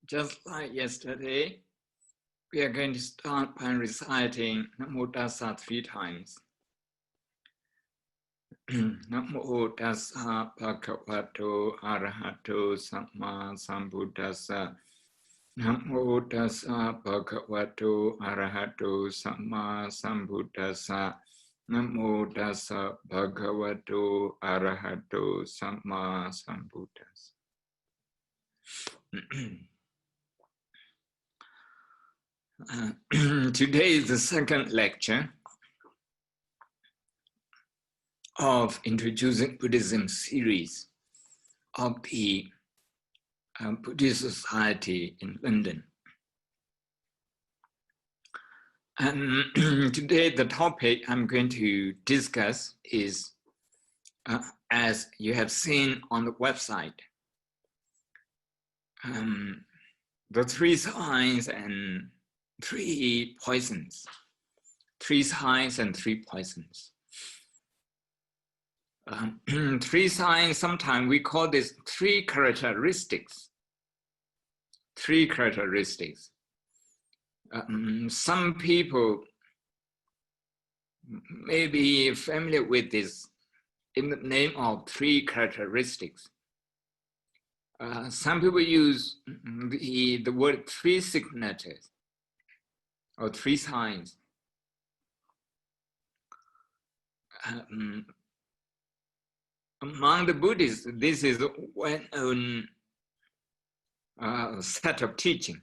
Just like yesterday, we are going to start by reciting Namo Tassa 3 times. Namo Tassa Bhagavato Arahato Samma Sambuddhassa. Namo Tassa Bhagavato Arahato Samma Sambuddhassa. Namo Tassa Bhagavato Arahato Samma Sambuddhassa. Today is the second lecture of Introducing Buddhism series of the Buddhist Society in London. And today the topic I'm going to discuss is, as you have seen on the website, the 3 signs and 3 poisons. 3 signs and 3 poisons. 3 signs, sometimes we call this 3 characteristics. 3 characteristics. Some people may be familiar with this in the name of 3 characteristics. Some people use the word 3 signatures or 3 signs. Among the Buddhists, this is a well-known set of teaching.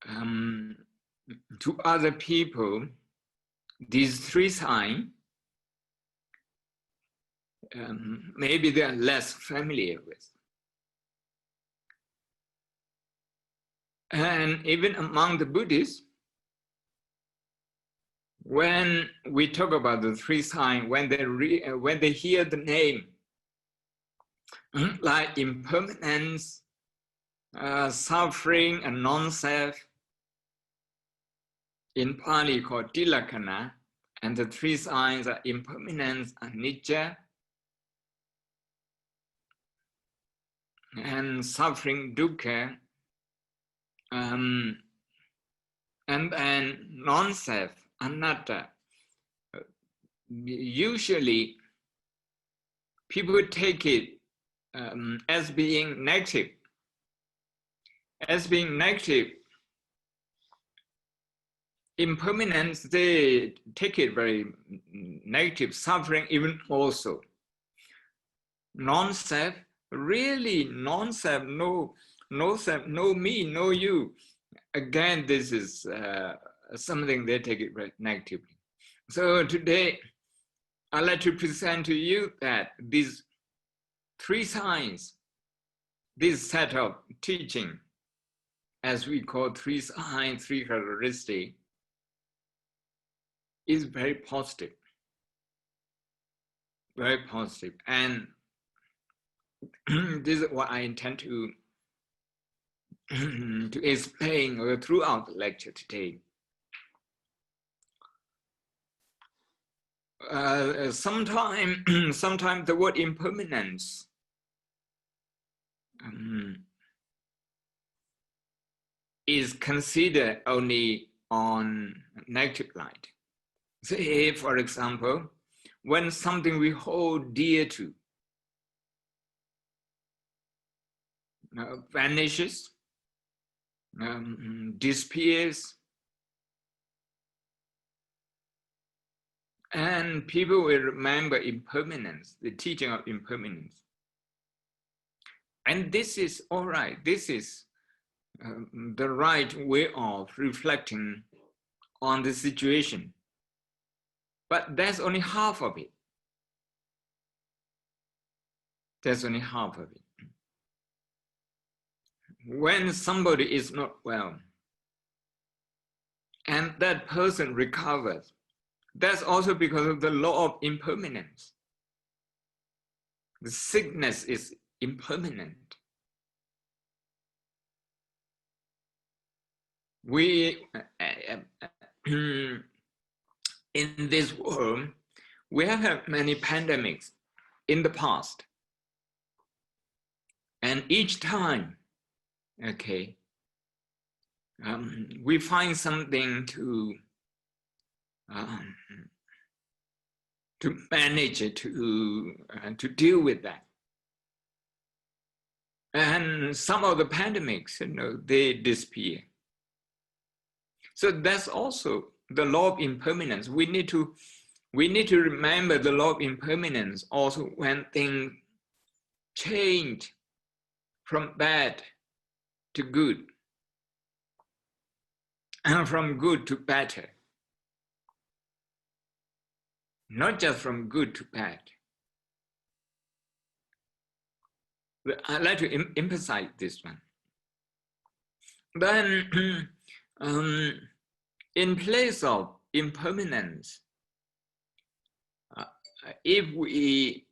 To other people, these 3 signs, maybe they are less familiar with. And even among the Buddhists, when we talk about the 3 signs, when they hear the name, like impermanence, suffering, and non-self, in Pali called tilakkhana, and the 3 signs are impermanence, anicca, and suffering, dukkha, and then non-self, anatta. Usually, people take it as being negative. As being negative, impermanence, they take it very negative, suffering even also. Non-self, really non-self, no self, no me, no you. Again, this is something they take it very negatively. So today, I'd like to present to you that these 3 signs, this set of teaching, as we call 3 signs, 3 characteristics, is very positive. Very positive. And this is what I intend to explain throughout the lecture today. Sometimes the word impermanence is considered only on negative light. Say, for example, when something we hold dear to vanishes, disappears, and people will remember impermanence, the teaching of impermanence. And this is all right. This is the right way of reflecting on the situation. But that's only half of it. That's only half of it. When somebody is not well, and that person recovers, that's also because of the law of impermanence. The sickness is impermanent. We, in this world, we have had many pandemics in the past. And each time Okay, we find something um, to manage it, to deal with that. And some of the pandemics, they disappear. So that's also the law of impermanence. We need to remember the law of impermanence also when things change from bad to good, and from good to better, not just from good to bad. I'd like to emphasize this one. Then, in place of impermanence, if we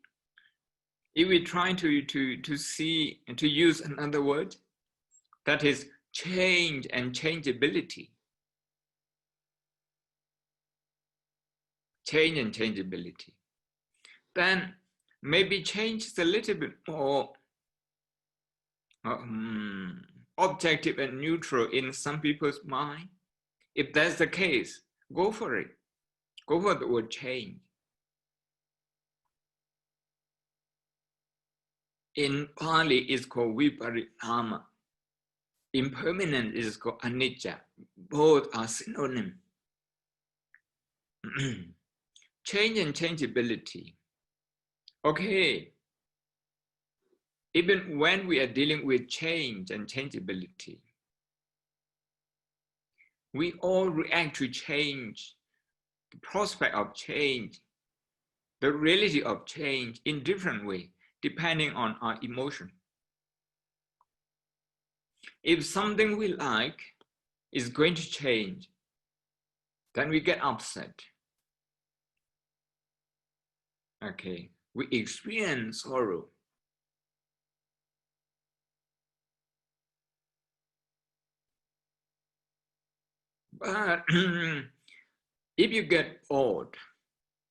try to see and to use another word, that is change and changeability. Change and changeability. Then maybe change is a little bit more objective and neutral in some people's mind. If that's the case, go for it. Go for the word change. In Pali, it's called Viparidhamma. Impermanent is called anicca. Both are synonyms. Change and changeability. Okay. Even when we are dealing with change and changeability, we all react to change, the prospect of change, the reality of change in different ways, depending on our emotion. If something we like is going to change, then we get upset. Okay, we experience sorrow. But if you get bored,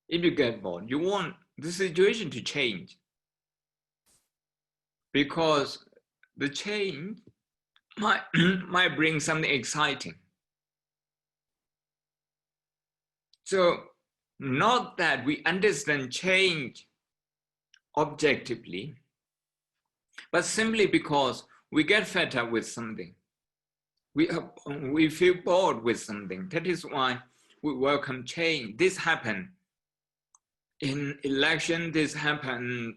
you want the situation to change, because the change might bring something exciting. So not that we understand change objectively, but simply because we get fed up with something. We feel bored with something. That is why we welcome change. This happened in election, this happened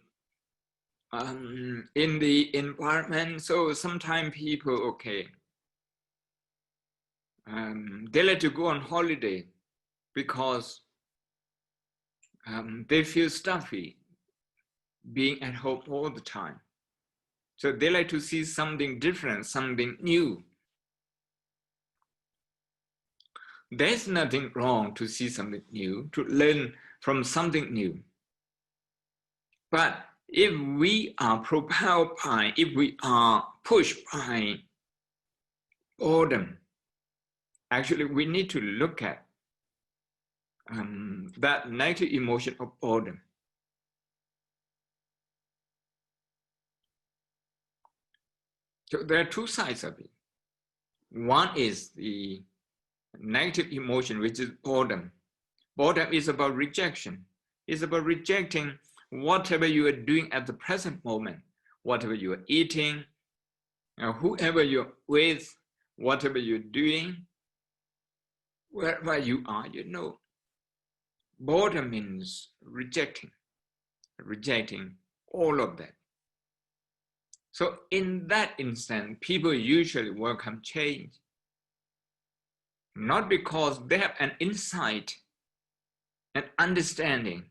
in the environment. So sometimes people, okay, they like to go on holiday because they feel stuffy being at home all the time. So they like to see something different, something new. There's nothing wrong to see something new, to learn from something new. But if we are propelled by, if we are pushed by boredom, actually we need to look at that negative emotion of boredom. So there are two sides of it. One is the negative emotion, which is boredom. Boredom is about rejection. It's about rejecting whatever you are doing at the present moment, whatever you are eating, whoever you're with, whatever you're doing, wherever you are, boredom means rejecting all of that. So in that instant, people usually welcome change, not because they have an insight, an understanding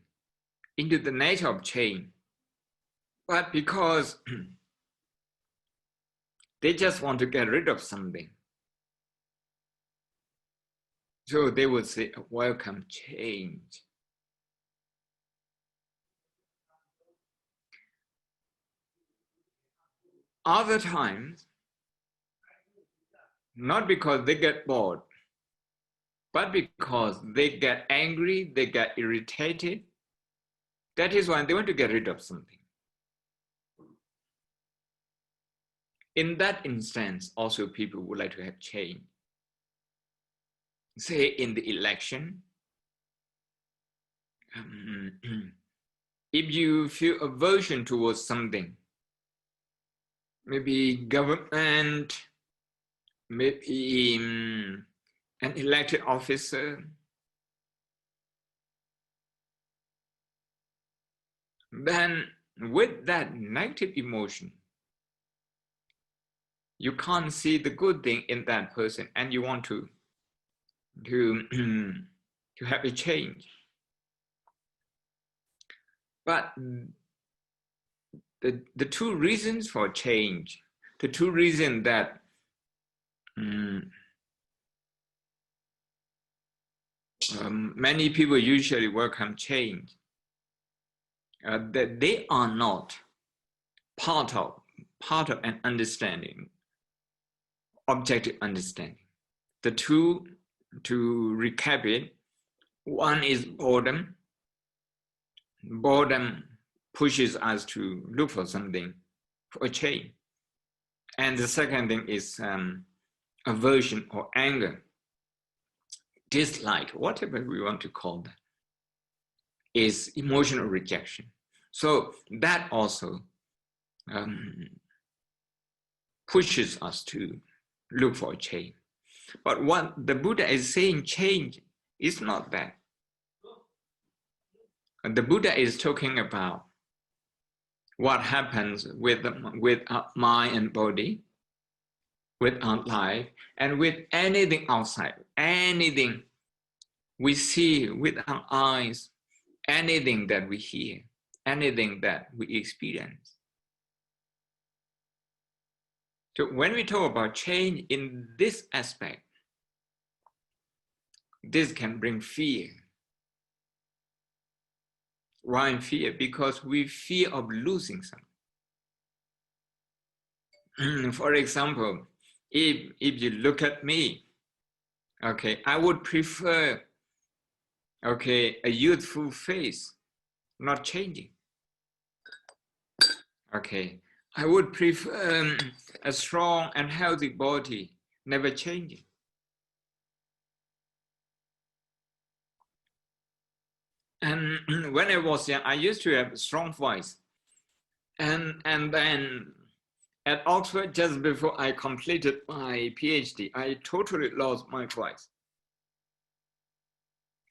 into the nature of change, but because they just want to get rid of something. So they would say, welcome change. Other times, not because they get bored, but because they get angry, they get irritated. That is why they want to get rid of something. In that instance, also people would like to have change. Say in the election, if you feel aversion towards something, maybe government, maybe an elected officer, then with that negative emotion, you can't see the good thing in that person, and you want to have a change. But the two reasons for change, the two reasons that many people usually welcome change, that they are not part of an understanding, objective understanding. The two, to recap it, one is boredom. Boredom pushes us to look for something, for a change. And the second thing is aversion or anger, dislike, whatever we want to call that, is emotional rejection. So that also pushes us to look for a change. But what the Buddha is saying, change is not that. The Buddha is talking about what happens with our mind and body, with our life, and with anything outside, anything we see with our eyes, anything that we hear, anything that we experience. So when we talk about change in this aspect, this can bring fear. Why fear? Because we fear of losing something. For example, if you look at me, okay, I would prefer, okay, a youthful face, not changing. Okay, I would prefer a strong and healthy body, never changing. And when I was young, I used to have a strong voice. And then at Oxford, just before I completed my PhD, I totally lost my voice.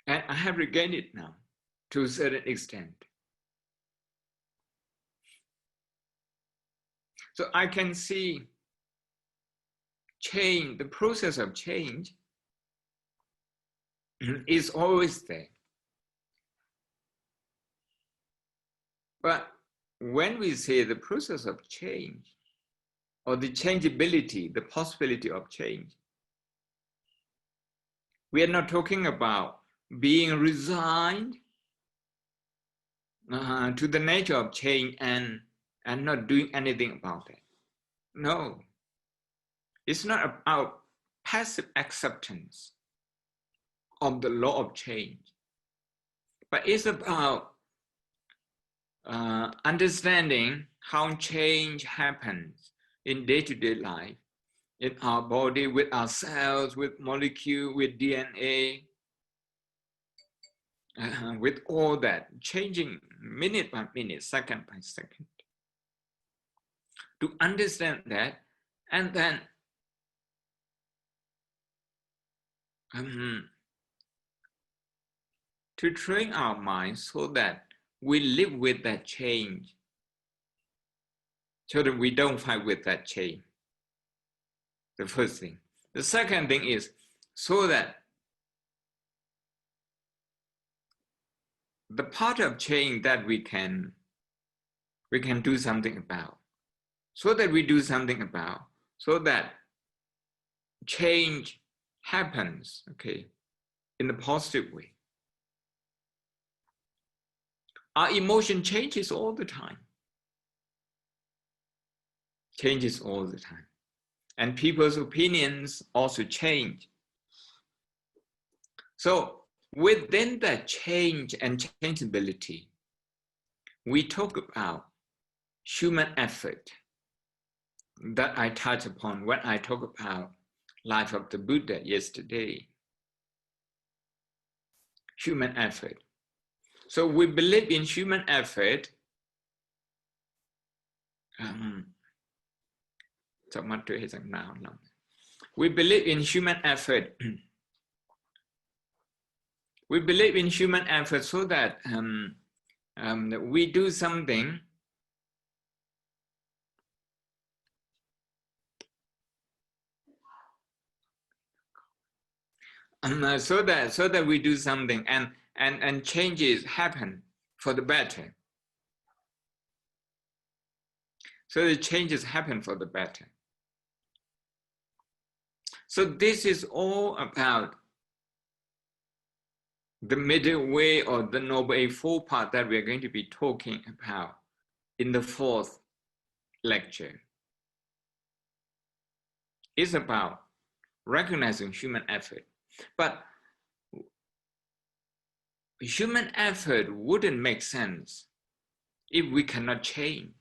And I have regained it now to a certain extent. So I can see change, the process of change is always there. But when we say the process of change, or the changeability, the possibility of change, we are not talking about being resigned to the nature of change and not doing anything about it. No, it's not about passive acceptance of the law of change, but it's about understanding how change happens in day-to-day life, in our body, with our cells, with molecule, with DNA, with all that, changing minute by minute, second by second. To understand that, and then to train our minds so that we live with that change, so that we don't fight with that change. The first thing. The second thing is so that the part of change that we can do something about, so that we do something about, so that change happens, okay, in a positive way. Our emotion changes all the time. Changes all the time. And people's opinions also change. So within that change and changeability, we talk about human effort, that I touched upon when I talk about life of the Buddha yesterday. Human effort. So we believe in human effort. We believe in human effort. We believe in human effort so that we do something so that we do something and changes happen for the better. So the changes happen for the better. So this is all about the middle way or the Noble Eightfold Path that we are going to be talking about in the fourth lecture. It's about recognizing human effort. But human effort wouldn't make sense if we cannot change,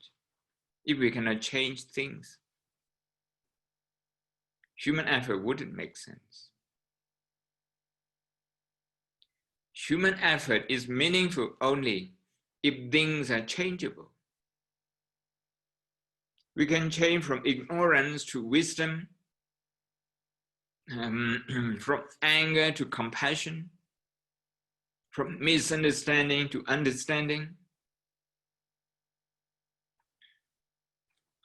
if we cannot change things. Human effort wouldn't make sense. Human effort is meaningful only if things are changeable. We can change from ignorance to wisdom, from anger to compassion, from misunderstanding to understanding,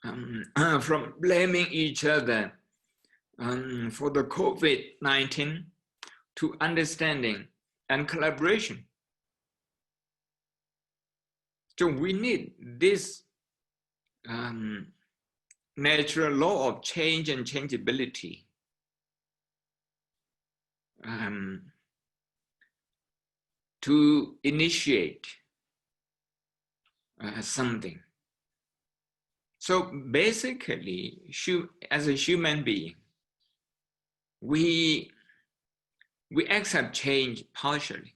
from blaming each other for the COVID-19 to understanding and collaboration. So we need this natural law of change and changeability to initiate something. So basically, as a human being, we accept change partially,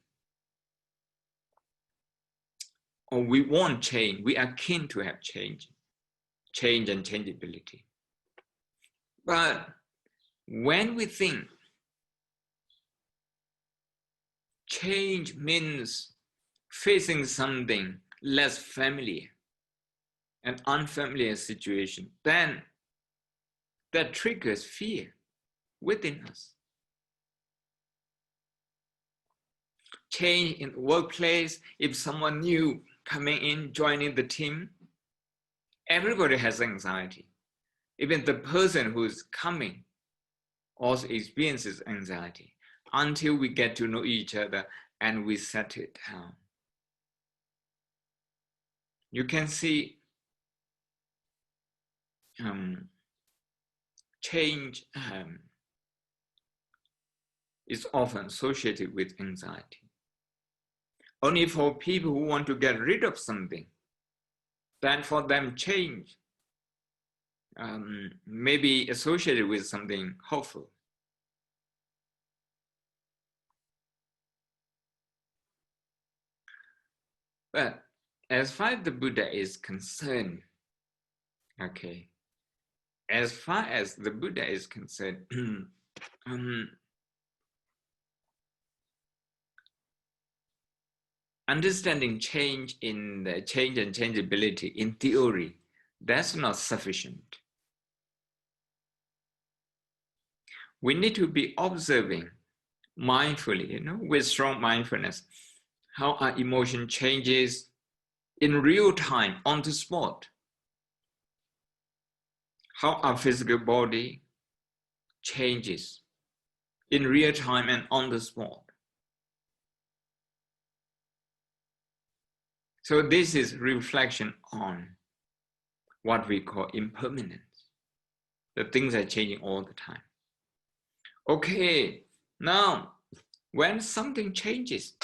or we want change. We are keen to have change and changeability. But when we think change means facing something less familiar, an unfamiliar situation, then that triggers fear within us. Change in the workplace, if someone new coming in, joining the team, everybody has anxiety. Even the person who's coming also experiences anxiety until we get to know each other and we set it down. You can see change is often associated with anxiety. Only for people who want to get rid of something, then for them change may be associated with something hopeful. But as far as the Buddha is concerned, okay, as far as the Buddha is concerned, understanding change in the change and changeability in theory, that's not sufficient. We need to be observing mindfully, with strong mindfulness, how our emotion changes in real time on the spot, how our physical body changes in real time and on the spot. So this is reflection on what we call impermanence. The things are changing all the time. Okay, now when something changes,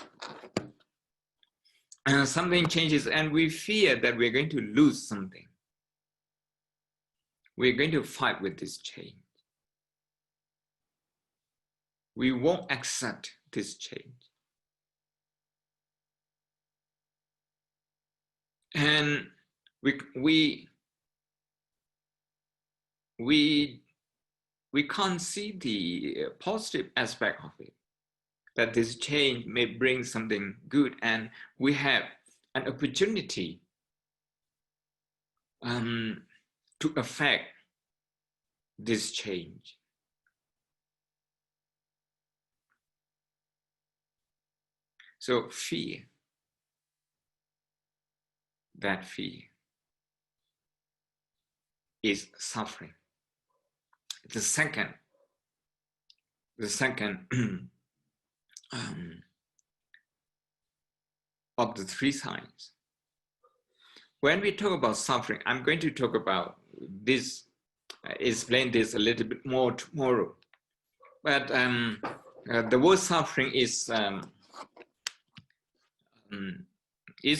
and we fear that we're going to lose something, we're going to fight with this change. We won't accept this change. And we we can't see the positive aspect of it, that this change may bring something good, and we have an opportunity to affect this change. So fear, that fear is suffering. The second of the three signs. When we talk about suffering, I'm going to talk about this, explain this a little bit more tomorrow. But the word suffering is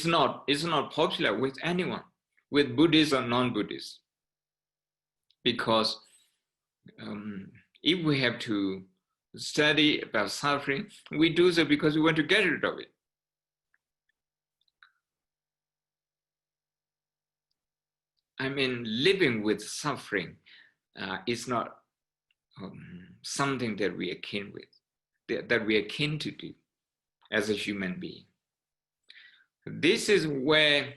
not popular with anyone, with Buddhist or non-Buddhist, because if we have to study about suffering, we do so because we want to get rid of it. I mean, living with suffering is not something that we are keen with, that we are keen to do as a human being. This is where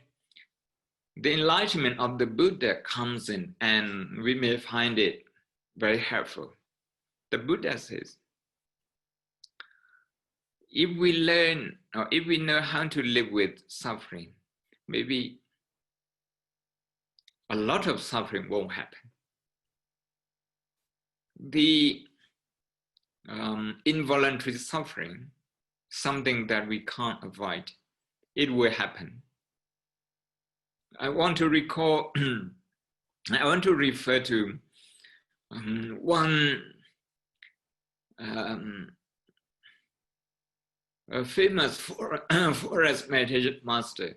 the enlightenment of the Buddha comes in, and we may find it very helpful. The Buddha says, if we learn, or if we know how to live with suffering, maybe a lot of suffering won't happen. The involuntary suffering, something that we can't avoid, it will happen. I want to recall, I want to refer to one a famous forest meditation master,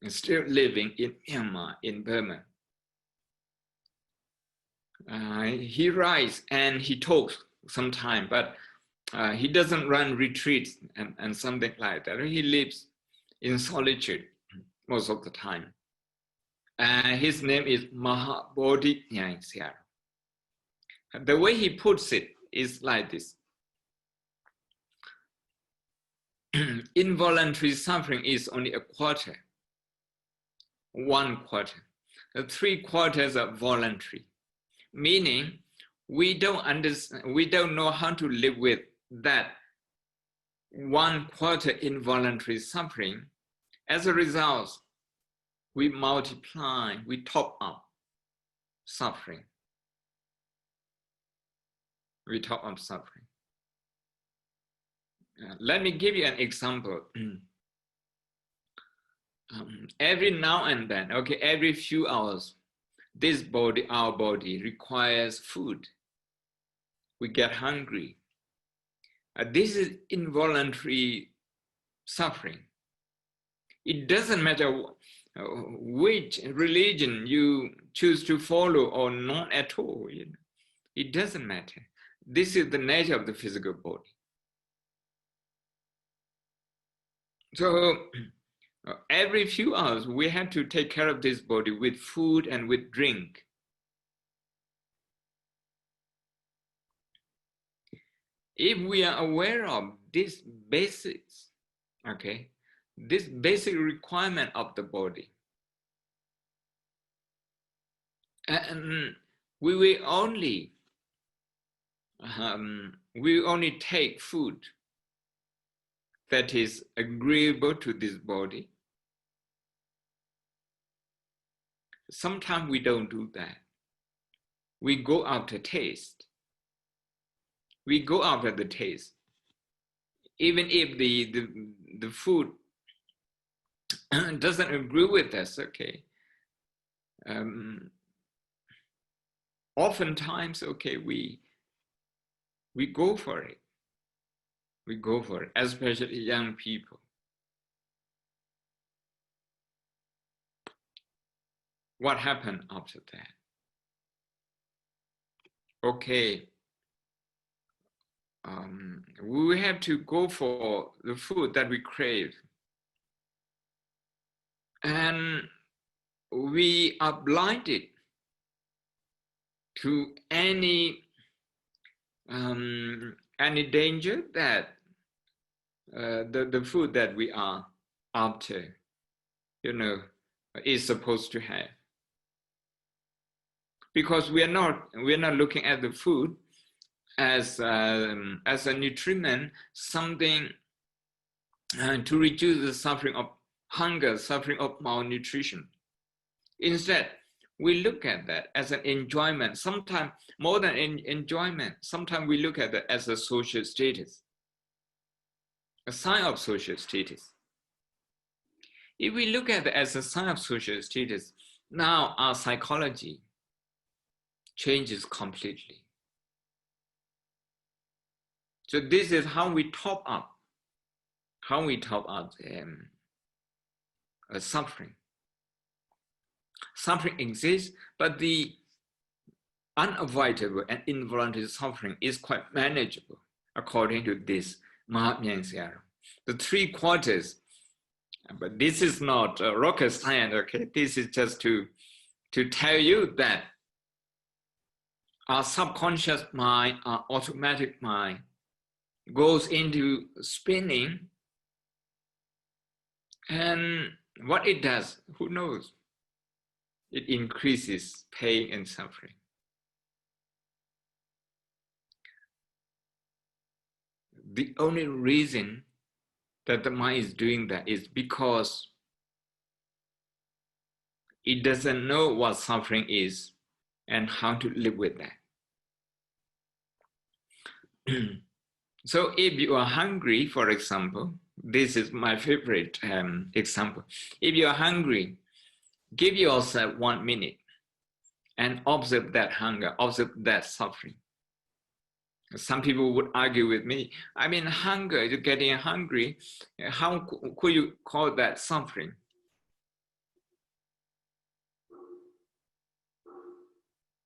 still living in Myanmar, in Burma. He writes and he talks sometimes, but he doesn't run retreats and something like that. He lives in solitude most of the time. His name is Mahabodhi Nyingsia. The way he puts it is like this. Involuntary suffering is only a quarter, 1/4. The 3/4 are voluntary, meaning we don't understand, we don't know how to live with that 1/4 involuntary suffering. As a result, we multiply, we top up suffering. We top up suffering. Let me give you an example. Every now and then, okay, every few hours, this body, our body, requires food. We get hungry. This is involuntary suffering. It doesn't matter which religion you choose to follow or not at all. You know? It doesn't matter. This is the nature of the physical body. So every few hours, we have to take care of this body with food and with drink. If we are aware of these basics, okay, this basic requirement of the body, and we will only take food that is agreeable to this body. Sometimes we don't do that. We go after taste. We go after the taste. Even if the food doesn't agree with us, okay. Oftentimes, okay, we go for it. We go for it, especially young people. What happened after that? Okay, we have to go for the food that we crave. And we are blinded to any danger that the food that we are after, is supposed to have. Because we're not looking at the food as a nutriment, something to reduce the suffering of hunger, suffering of malnutrition. Instead, we look at that as an enjoyment, sometimes more than enjoyment. Sometimes we look at that as a social status, a sign of social status. If we look at it as a sign of social status, now our psychology changes completely. So this is how we top up suffering. Suffering exists, but the unavoidable and involuntary suffering is quite manageable according to this Mahamyansyara. The 3 quarters, but this is not rocket science, okay? This is just to tell you that our subconscious mind, our automatic mind goes into spinning, and what it does, who knows? It increases pain and suffering. The only reason that the mind is doing that is because it doesn't know what suffering is and how to live with that. So if you are hungry, for example, this is my favorite example. If you are hungry, give yourself 1 minute and observe that hunger, observe that suffering. Some people would argue with me, I mean, hunger, you're getting hungry, how could you call that suffering?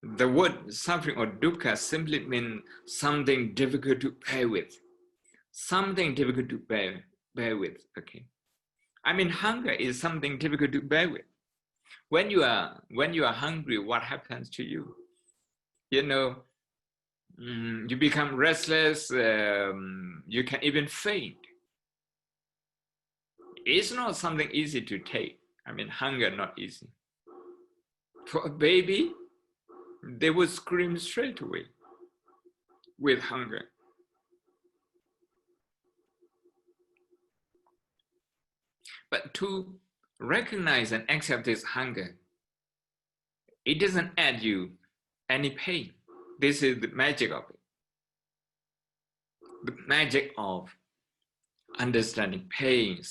The word suffering or dukkha simply means something difficult to bear with. Something difficult to bear with, okay? I mean, hunger is something difficult to bear with. When you are hungry, what happens to you? You become restless, you can even faint. It's not something easy to take. I mean, hunger, not easy. For a baby, they would scream straight away with hunger. But to recognize and accept this hunger, it doesn't add you any pain. This is the magic of it. The magic of understanding pain.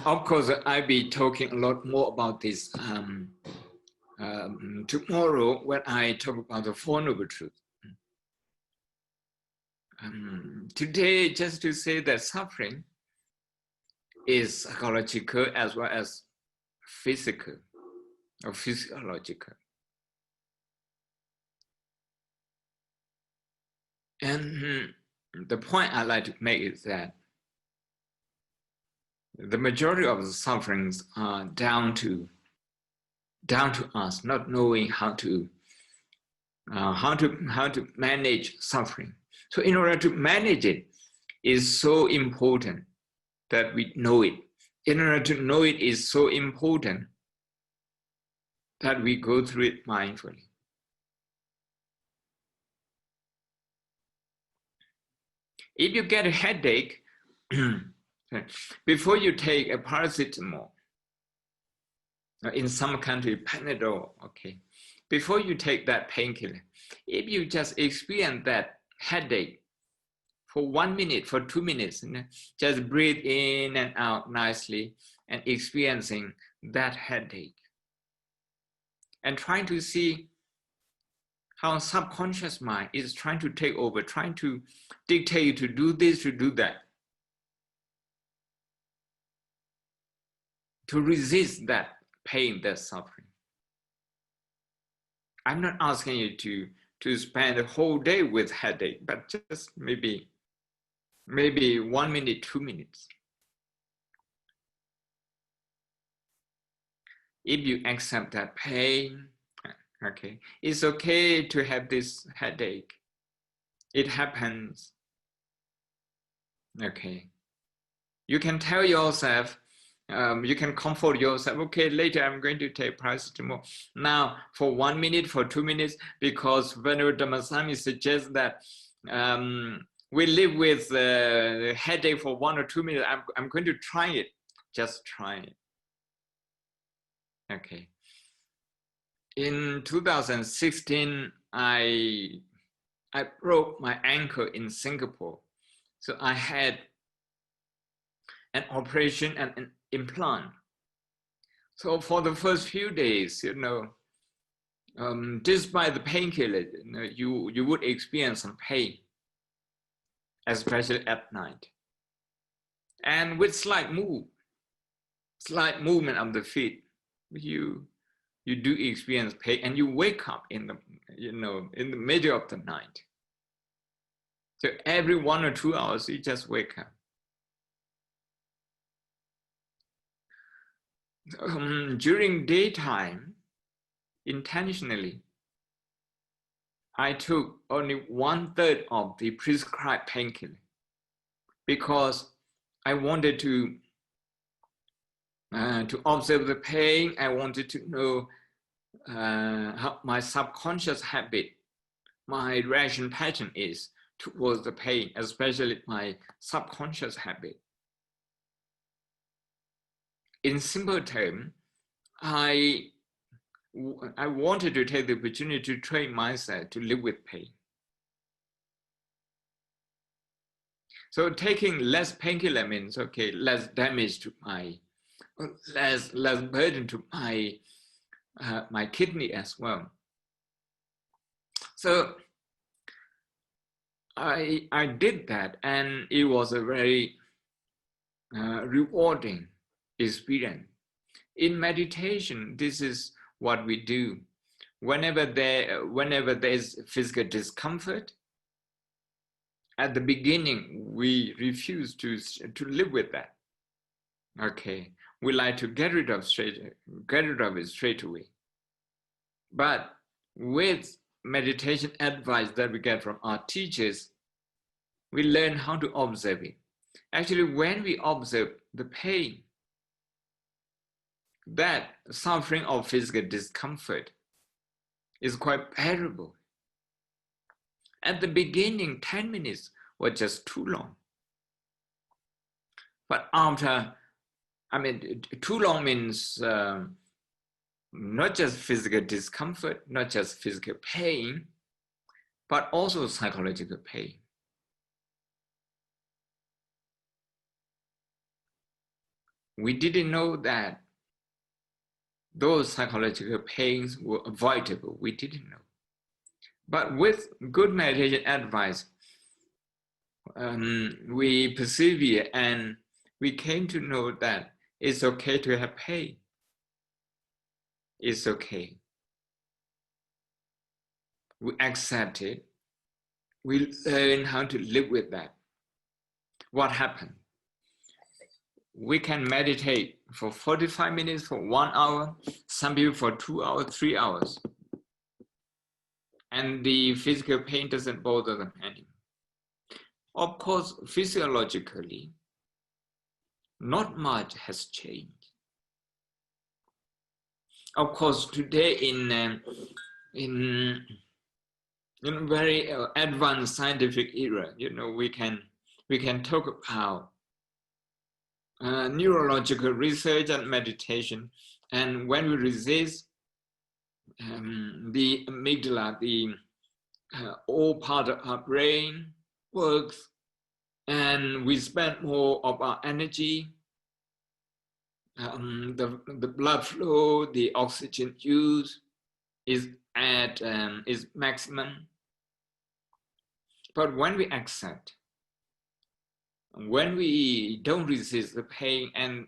Of course, I'll be talking a lot more about this tomorrow when I talk about the Four Noble Truths. Today, just to say that suffering is psychological as well as physical or physiological. And the point I like to make is that the majority of the sufferings are down to us not knowing how to manage suffering. So in order to manage it, is so important that we know it. In order to know it is so important that we go through it mindfully. If you get a headache, before you take a paracetamol, in some country, Panadol, okay, before you take that painkiller, if you just experience that headache for 1 minute, for 2 minutes, just breathe in and out nicely and experiencing that headache. And trying to see how subconscious mind is trying to take over, trying to dictate you to do this, to do that, to resist that pain, that suffering. I'm not asking you to spend a whole day with headache, but just maybe 1 minute, 2 minutes. If you accept that pain, okay, it's okay to have this headache. It happens. Okay. You can tell yourself, you can comfort yourself, okay, later I'm going to take paracetamol. Now, for 1 minute, for 2 minutes, because Ven Dhammasami suggests that we live with the headache for 1 or 2 minutes. I'm going to try it. Just try it. Okay. In 2016, I broke my ankle in Singapore. So I had an operation and an implant. So for the first few days, despite the painkiller, you would experience some pain, especially at night. And with slight movement of the feet, you do experience pain, and you wake up in the middle of the night. So every 1 or 2 hours, you just wake up. During daytime, intentionally, I took only 1/3 of the prescribed painkiller because I wanted to observe the pain. I wanted to know how my subconscious habit, my reaction pattern is towards the pain, especially my subconscious habit. In simple terms, I wanted to take the opportunity to train myself to live with pain. So taking less painkiller means, okay, less damage to less burden to my kidney as well. So I did that, and it was a very rewarding experience. In meditation, this is what we do. Whenever there's physical discomfort, at the beginning we refuse to live with that. Okay, we like to get rid of it straight away. But with meditation advice that we get from our teachers, we learn how to observe it. Actually, when we observe the pain, that suffering of physical discomfort is quite bearable. At the beginning, 10 minutes was just too long. But after, too long means not just physical discomfort, not just physical pain, but also psychological pain. We didn't know that those psychological pains were avoidable. We didn't know. But with good meditation advice, we persevere, and we came to know that it's okay to have pain. It's okay. We accept it. We learn how to live with that. What happened? We can meditate for 45 minutes, for 1 hour, some people for 2 hours, 3 hours. And the physical pain doesn't bother them anymore. Of course, physiologically, not much has changed. Of course, today in very advanced scientific era, we can talk about neurological research and meditation. And when we resist, the amygdala, the all part of our brain works, and we spend more of our energy. The blood flow, the oxygen use is at is maximum. But when we accept, when we don't resist the pain, and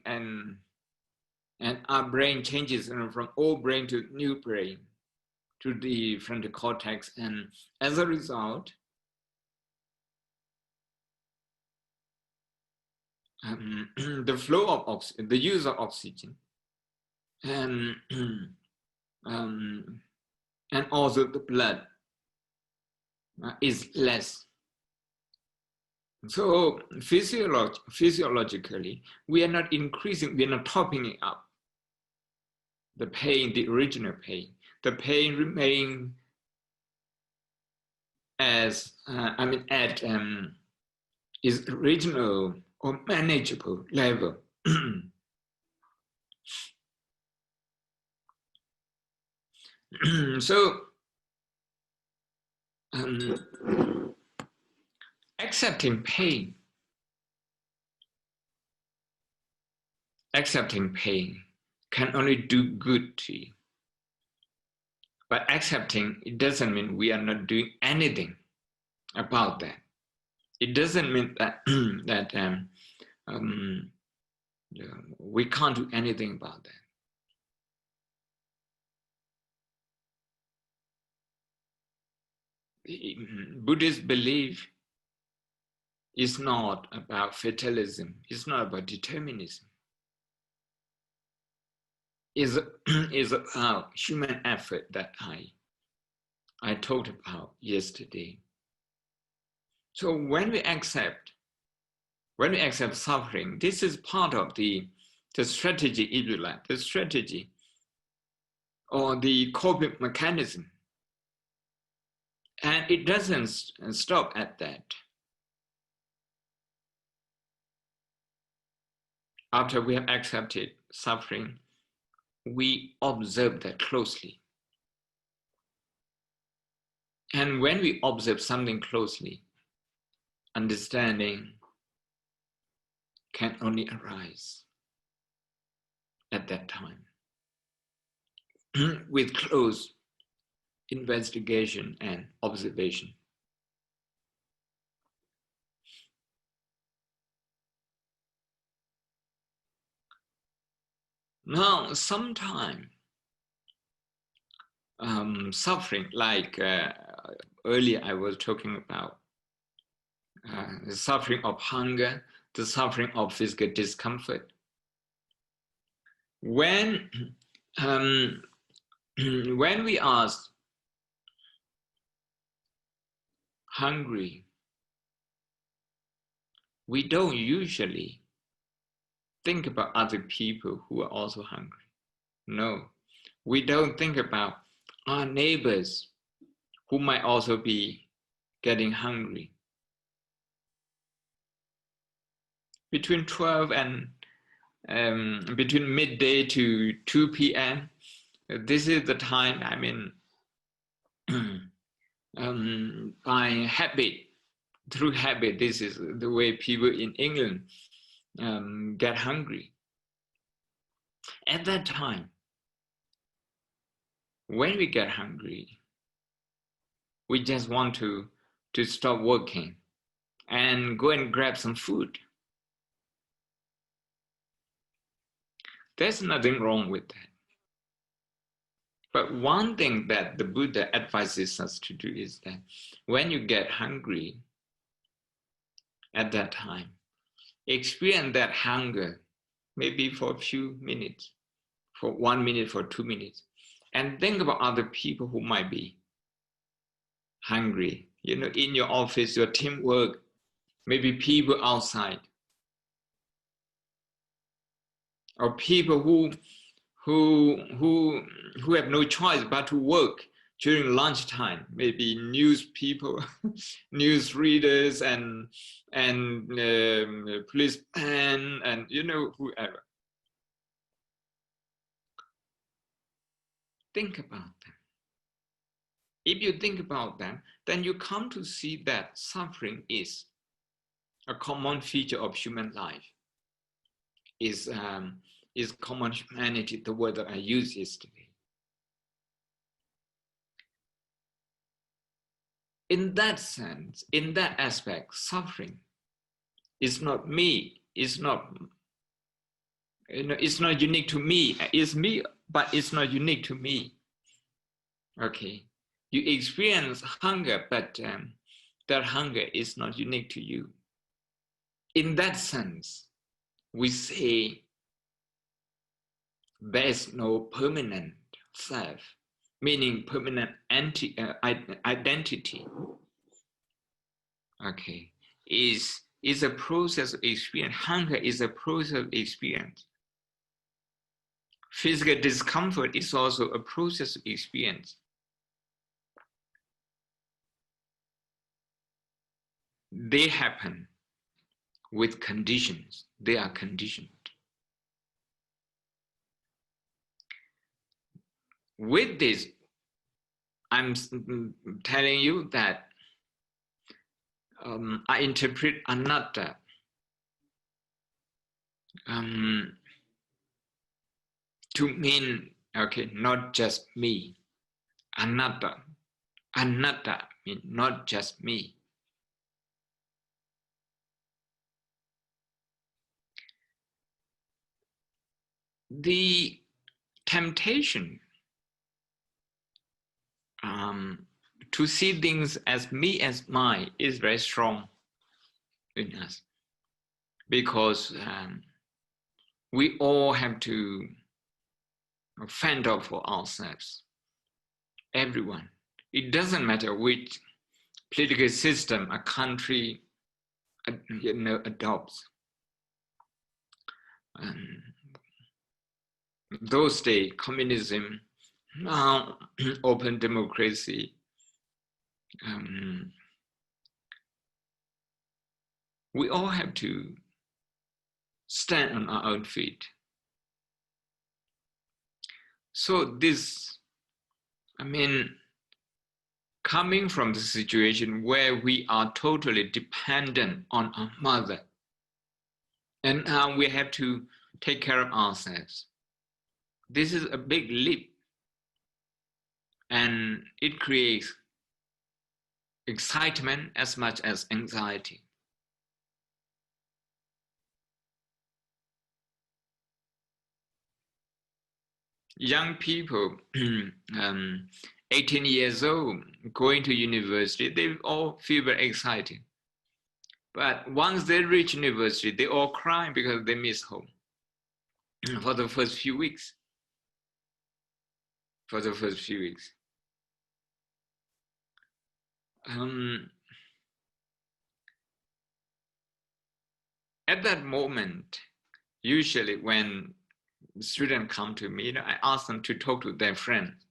our brain changes from old brain to new brain, to the frontal cortex, and as a result, the flow of oxygen, the use of oxygen, and and also the blood is less. So physiologically, we are not increasing, we are not topping it up. The pain, the original pain, the pain remains as at its original or manageable level. So accepting pain can only do good to you. But accepting, it doesn't mean we are not doing anything about that. It doesn't mean that we can't do anything about that. Buddhist belief is not about fatalism. It's not about determinism. It's about human effort that I talked about yesterday. So when we accept suffering, this is part of the strategy, if you like, the strategy or the coping mechanism. And it doesn't stop at that. After we have accepted suffering, we observe that closely. And when we observe something closely, understanding can only arise at that time with close investigation and observation. Now, sometimes suffering, like earlier I was talking about, the suffering of hunger, the suffering of physical discomfort. When we are hungry, we don't usually think about other people who are also hungry. No, we don't think about our neighbors who might also be getting hungry. Between 12 and between midday to 2 p.m., this is the time, by habit, through habit, this is the way people in England get hungry. At that time, when we get hungry, we just want to stop working and go and grab some food. There's nothing wrong with that. But one thing that the Buddha advises us to do is that when you get hungry at that time, experience that hunger maybe for a few minutes, for 1 minute, for 2 minutes, and think about other people who might be hungry, in your office, your teamwork, maybe people outside, or people who have no choice but to work during lunchtime, maybe news people, news readers, and policemen, and whoever. Think about them. If you think about them, then you come to see that suffering is a common feature of human life. Is common humanity, the word that I used yesterday. In that sense, in that aspect, suffering is not me, it's not unique to me. It's me, but it's not unique to me. Okay, you experience hunger, but that hunger is not unique to you. In that sense, we say there is no permanent self, meaning permanent identity. Okay, is a process of experience. Hunger is a process of experience. Physical discomfort is also a process of experience. They happen with conditions. They are conditioned. With this, I'm telling you that I interpret anatta to mean, okay, not just me. Anatta means not just me. The temptation to see things as me, as mine, is very strong in us, because we all have to fend off for ourselves. Everyone. It doesn't matter which political system a country adopts. Those days, communism, now open democracy. We all have to stand on our own feet. So this, coming from the situation where we are totally dependent on our mother, and now we have to take care of ourselves. This is a big leap, and it creates excitement as much as anxiety. Young people, 18 years old, going to university, they all feel very excited. But once they reach university, they all cry because they miss home for the first few weeks. At that moment, usually when students come to me, I ask them to talk to their friends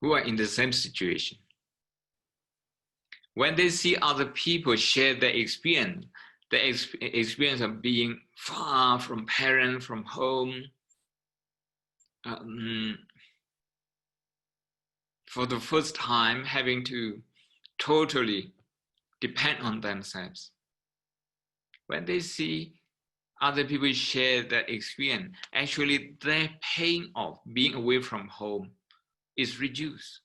who are in the same situation. When they see other people share their experience, the experience of being far from parents, from home, for the first time having to totally depend on themselves. When they see other people share their experience, actually their pain of being away from home is reduced.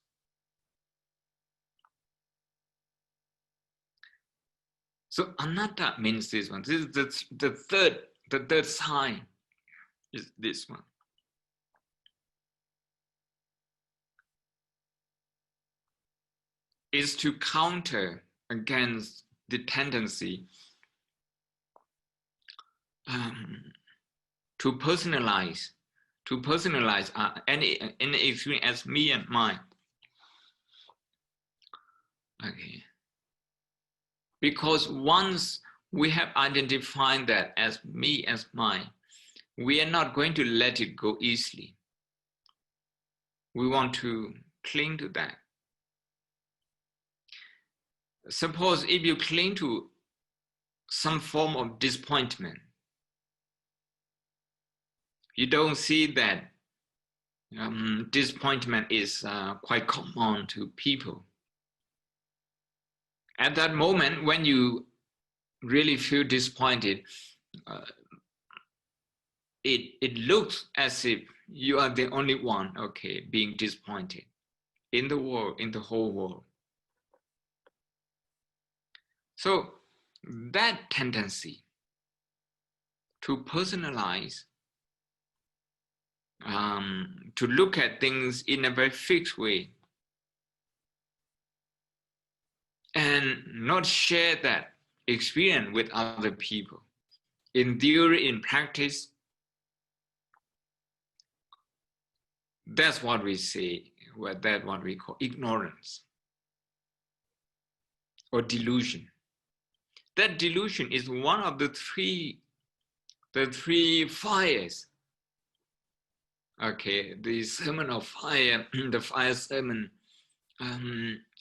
So anatta means this one. This is the third sign is this one. Is to counter against the tendency to personalize any experience as me and mine. Okay. Because once we have identified that as me, as mine, we are not going to let it go easily. We want to cling to that. Suppose if you cling to some form of disappointment, you don't see that disappointment is quite common to people. At that moment, when you really feel disappointed, it looks as if you are the only one, okay, being disappointed in the world, in the whole world. So that tendency to personalize, to look at things in a very fixed way, and not share that experience with other people. In theory, in practice, That's what we say, that's what we call ignorance or delusion. That delusion is one of the three fires. Okay, the sermon of fire, the fire sermon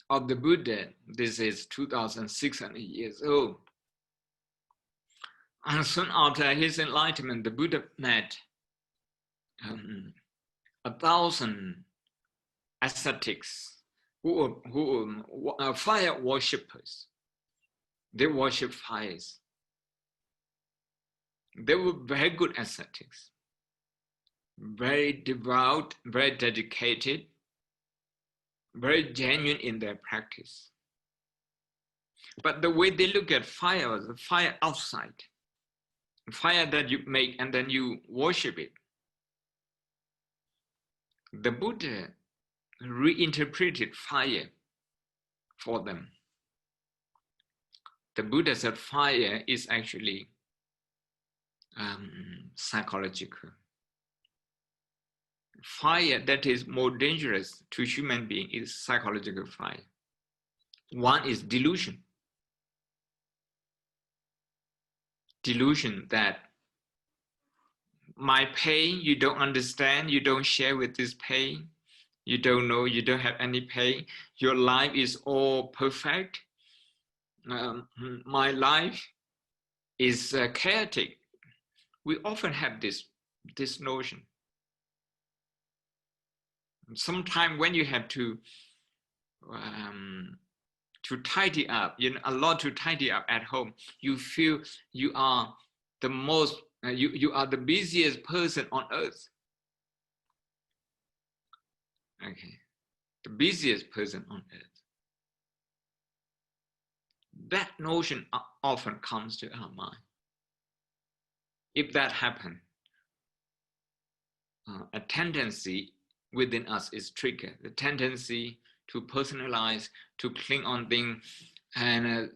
of the Buddha. This is 2,600 years old. And soon after his enlightenment, the Buddha met 1,000 ascetics who are fire worshippers. They worship fires. They were very good ascetics, very devout, very dedicated, very genuine in their practice. But the way they look at fire was a fire outside, fire that you make and then you worship it. The Buddha reinterpreted fire for them. The Buddha said fire is actually psychological. Fire that is more dangerous to human being is psychological fire. One is delusion. Delusion that my pain, you don't understand, you don't share with this pain, you don't know, you don't have any pain, your life is all perfect. My life is chaotic. We often have this notion. Sometimes when you have to tidy up, a lot to tidy up at home, you feel you are the most, you are the busiest person on earth. Okay, the busiest person on earth. That notion often comes to our mind. If that happens, a tendency within us is triggered. The tendency to personalize, to cling on things, and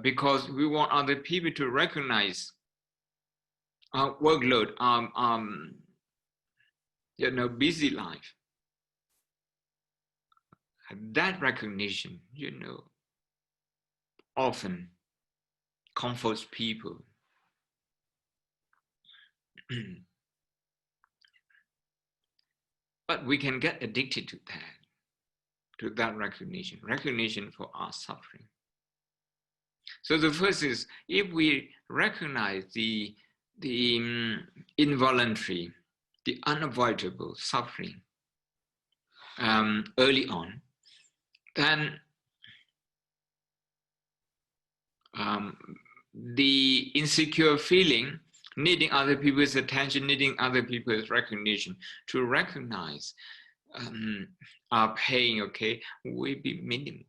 because we want other people to recognize our workload, busy life. And that recognition, often comforts people. But we can get addicted to that recognition for our suffering. So the first is, if we recognize the involuntary, the unavoidable suffering early on, then the insecure feeling, needing other people's attention, needing other people's recognition, to recognize our pain, okay, will be minimal.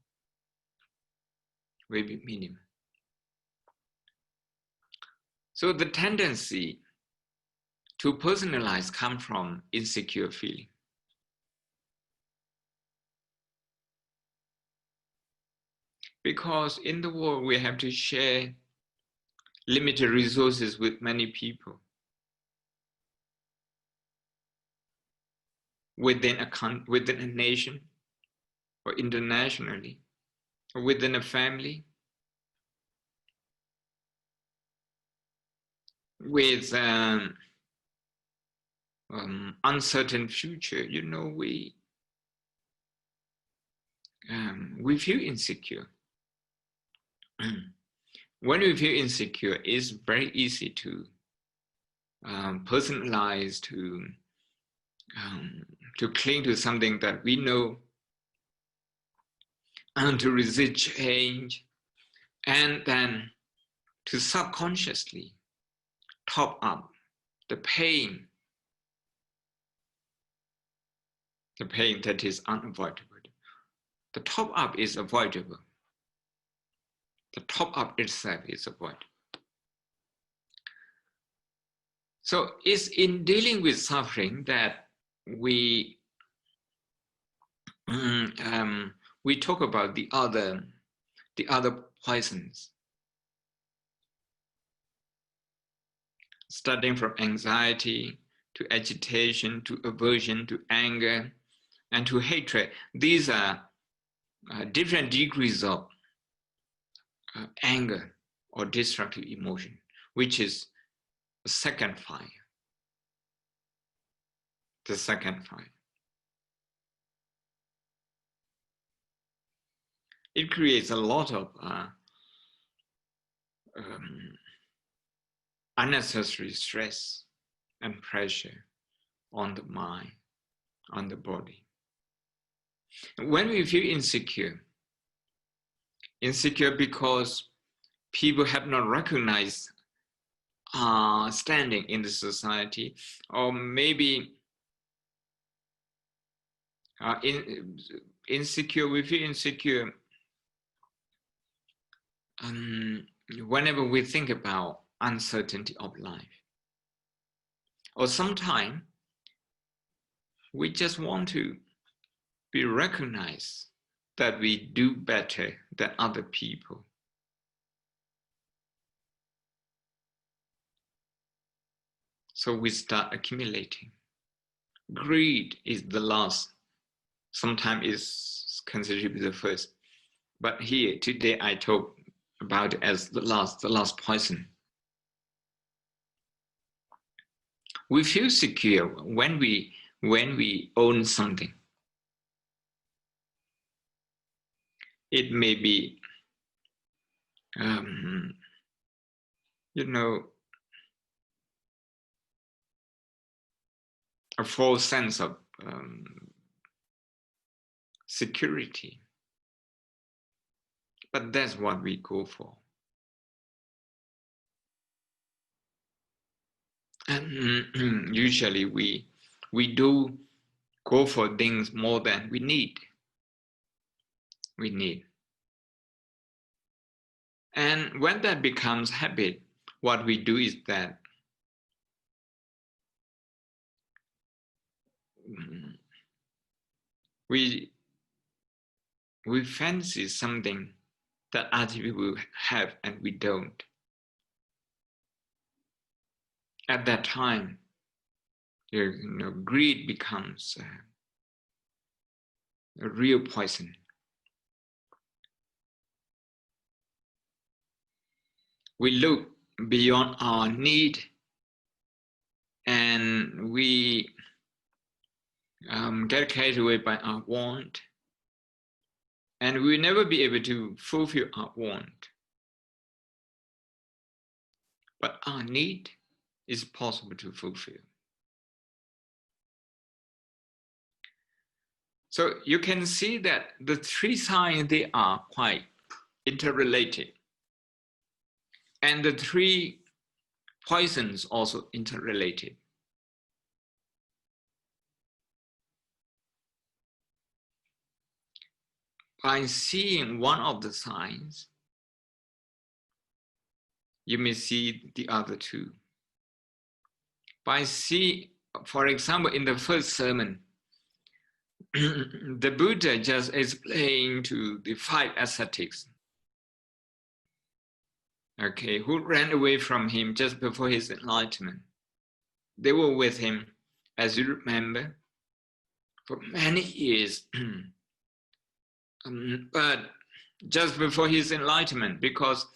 So the tendency to personalize comes from insecure feeling. Because in the world, we have to share limited resources with many people. Within a nation, or internationally, or within a family, with uncertain future, we feel insecure. When we feel insecure, it's very easy to personalize, to cling to something that we know, and to resist change, and then to subconsciously top up the pain that is unavoidable. The top up is avoidable. The top up itself is avoidable. So it's in dealing with suffering that we talk about the other poisons, starting from anxiety, to agitation, to aversion, to anger, and to hatred. These are different degrees of anger or destructive emotion, which is the second fire. The second fire. It creates a lot of unnecessary stress and pressure on the mind, on the body. When we feel insecure because people have not recognized standing in the society, or maybe insecure, we feel insecure whenever we think about uncertainty of life. Or sometimes we just want to be recognized that we do better than other people. So we start accumulating. Greed is the last. Sometimes it's considered to be the first. But here, today, I talk about it as the last poison. We feel secure when we own something. It may be, a false sense of security. But that's what we go for. And usually we do go for things more than we need. And when that becomes habit, what we do is that we fancy something that other people have and we don't. At that time, greed becomes a real poison. We look beyond our need and we get carried away by our want, and we will never be able to fulfill our want. But our need is possible to fulfill. So you can see that the three signs, they are quite interrelated. And the three poisons also interrelated. By seeing one of the signs, you may see the other two. For example, in the first sermon, the Buddha just explained to the 5 ascetics, who ran away from him just before his enlightenment. They were with him, as you remember, for many years. But just before his enlightenment, because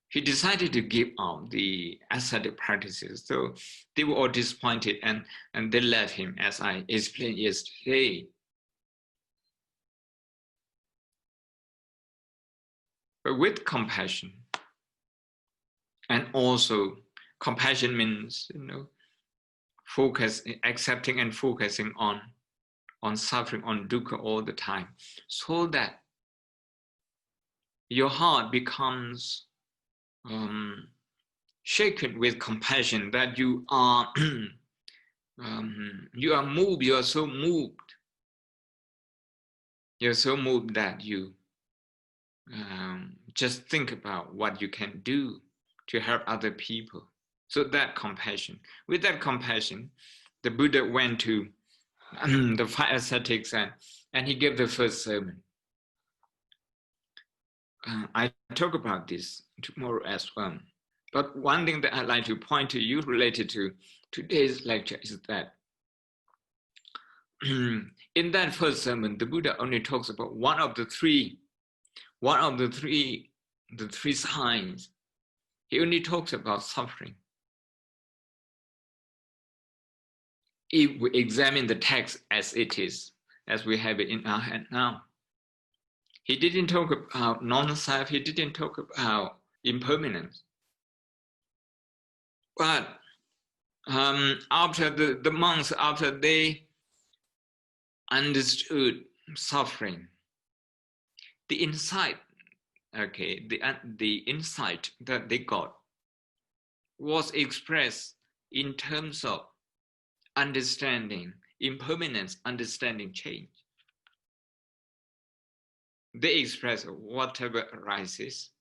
he decided to give up the ascetic practices. So they were all disappointed and they left him, as I explained yesterday. But with compassion, and also compassion means, accepting and focusing on suffering, on dukkha all the time, so that your heart becomes shaken with compassion, that you are moved, you are so moved. You're so moved that you just think about what you can do to help other people. So that compassion, with that compassion, the Buddha went to the 5 ascetics and he gave the first sermon. I talk about this tomorrow as well. But one thing that I'd like to point to you related to today's lecture is that in that first sermon, the Buddha only talks about one of the three signs. He only talks about suffering. If we examine the text as it is, as we have it in our hand now, he didn't talk about non-self, he didn't talk about impermanence. But after the monks, after they understood suffering, the insight, the insight that they got was expressed in terms of understanding impermanence, understanding change. They express whatever arises,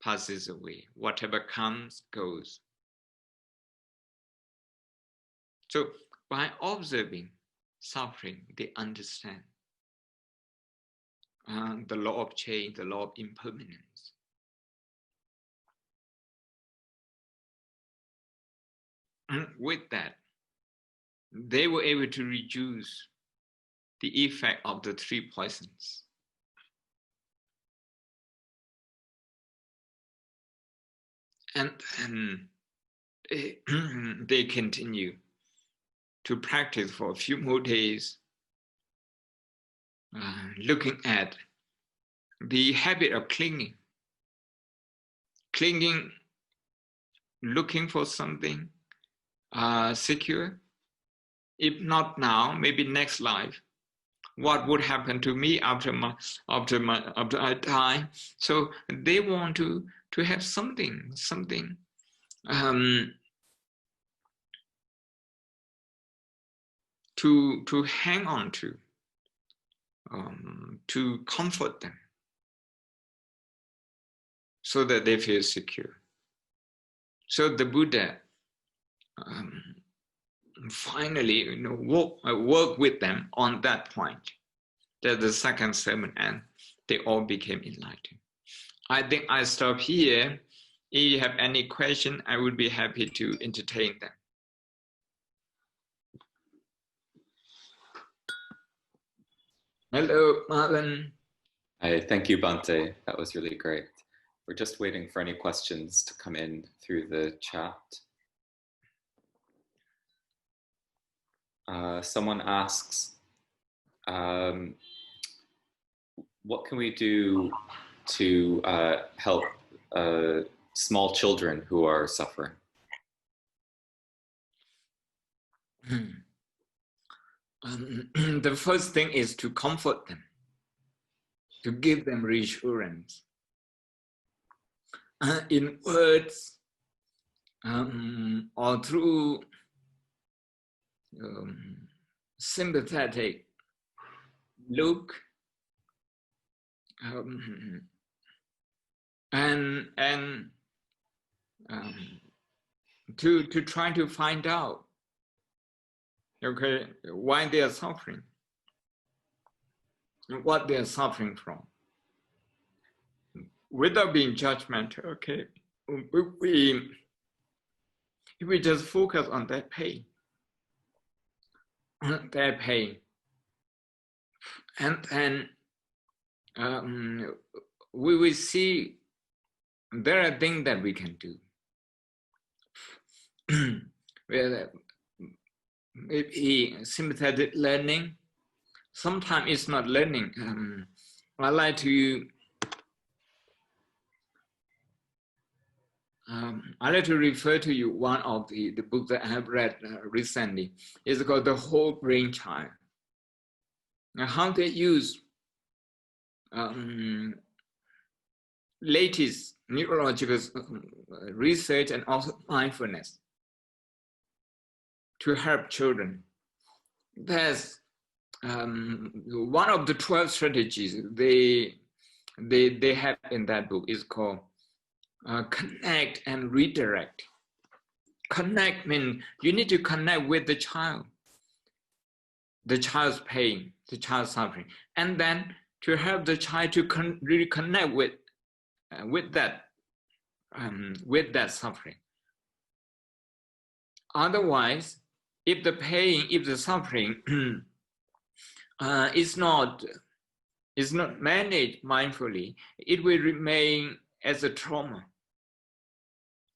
passes away, whatever comes, goes. So by observing suffering, they understand the law of change, the law of impermanence. And with that, they were able to reduce the effect of the three poisons. And they continue to practice for a few more days, looking at the habit of clinging, looking for something secure. If not now, maybe next life. What would happen to me after I die? So they want to have something to hang on to comfort them, so that they feel secure. So the Buddha finally, work with them on that point. That's the second sermon, and they all became enlightened. I think I stop here. If you have any question, I would be happy to entertain them. Hello, Marlon. Hi, thank you, Bhante. That was really great. We're just waiting for any questions to come in through the chat. Someone asks, what can we do to help small children who are suffering? The first thing is to comfort them, to give them reassurance in words or through sympathetic look, and to try to find out, why they are suffering, what they are suffering from, without being judgmental. Okay, if we just focus on that pain, and then we will see there are things that we can do. Maybe sympathetic learning. Sometimes it's not learning. I like to refer to you one of the books that I have read recently. It's called The Whole Brain Child. Now, how they use latest neurological research and also mindfulness to help children. There's one of the 12 strategies they have in that book is called connect and redirect. Connect means you need to connect with the child, the child's pain, the child's suffering, and then to help the child to reconnect with that with that suffering. Otherwise, if the pain, if the suffering is not managed mindfully, it will remain as a trauma.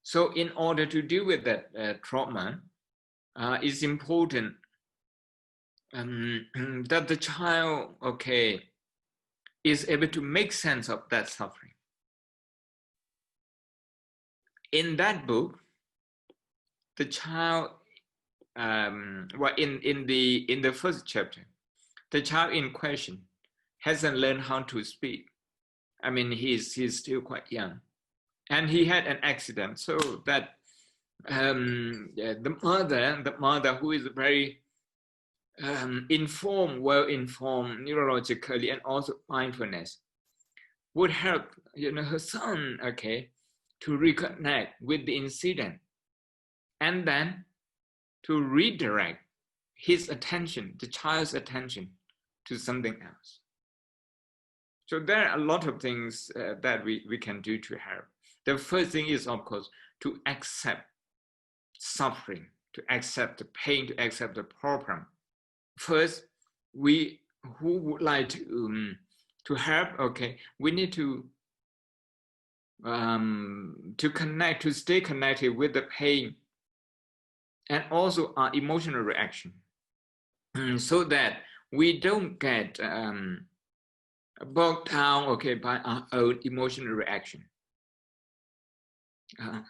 So in order to deal with that trauma, it's important that the child, is able to make sense of that suffering. In that book, the child, in the first chapter, the child in question hasn't learned how to speak. I mean, he's still quite young, and he had an accident. So that the mother who is very well-informed neurologically and also mindfulness, would help her son, to reconnect with the incident, and then to redirect his attention, the child's attention, to something else. So there are a lot of things that we can do to help. The first thing is, of course, to accept suffering, to accept the pain, to accept the problem. First, we who would like to help, we need to connect, to stay connected with the pain and also our emotional reaction, so that we don't get bogged down, by our own emotional reaction.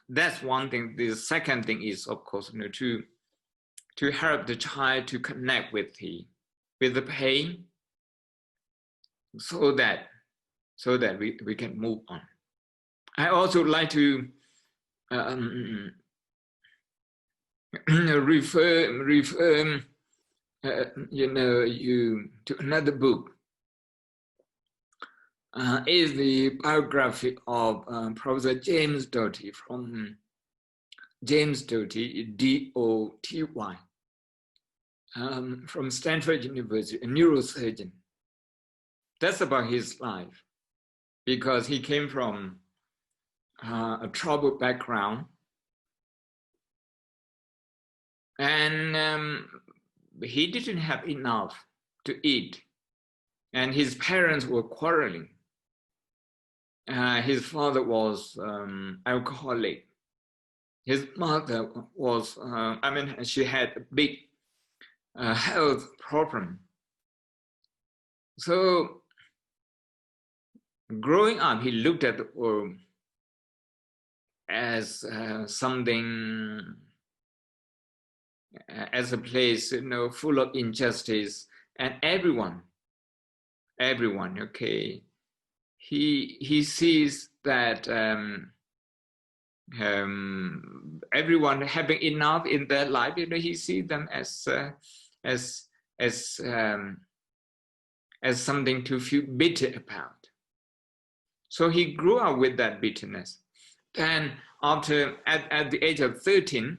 That's one thing. The second thing is, of course, to help the child to connect with the pain, so that we can move on. I also like to refer you to another book. Is the biography of Professor James Doty, from James Doty, D-O-T-Y, from Stanford University, a neurosurgeon. That's about his life, because he came from a troubled background, and he didn't have enough to eat, and his parents were quarreling. His father was alcoholic. His mother was, she had a big health problem. So growing up, he looked at the world as something, as a place, full of injustice, and everyone, he sees that everyone having enough in their life, he sees them as something to feel bitter about. So he grew up with that bitterness. And at the age of 13,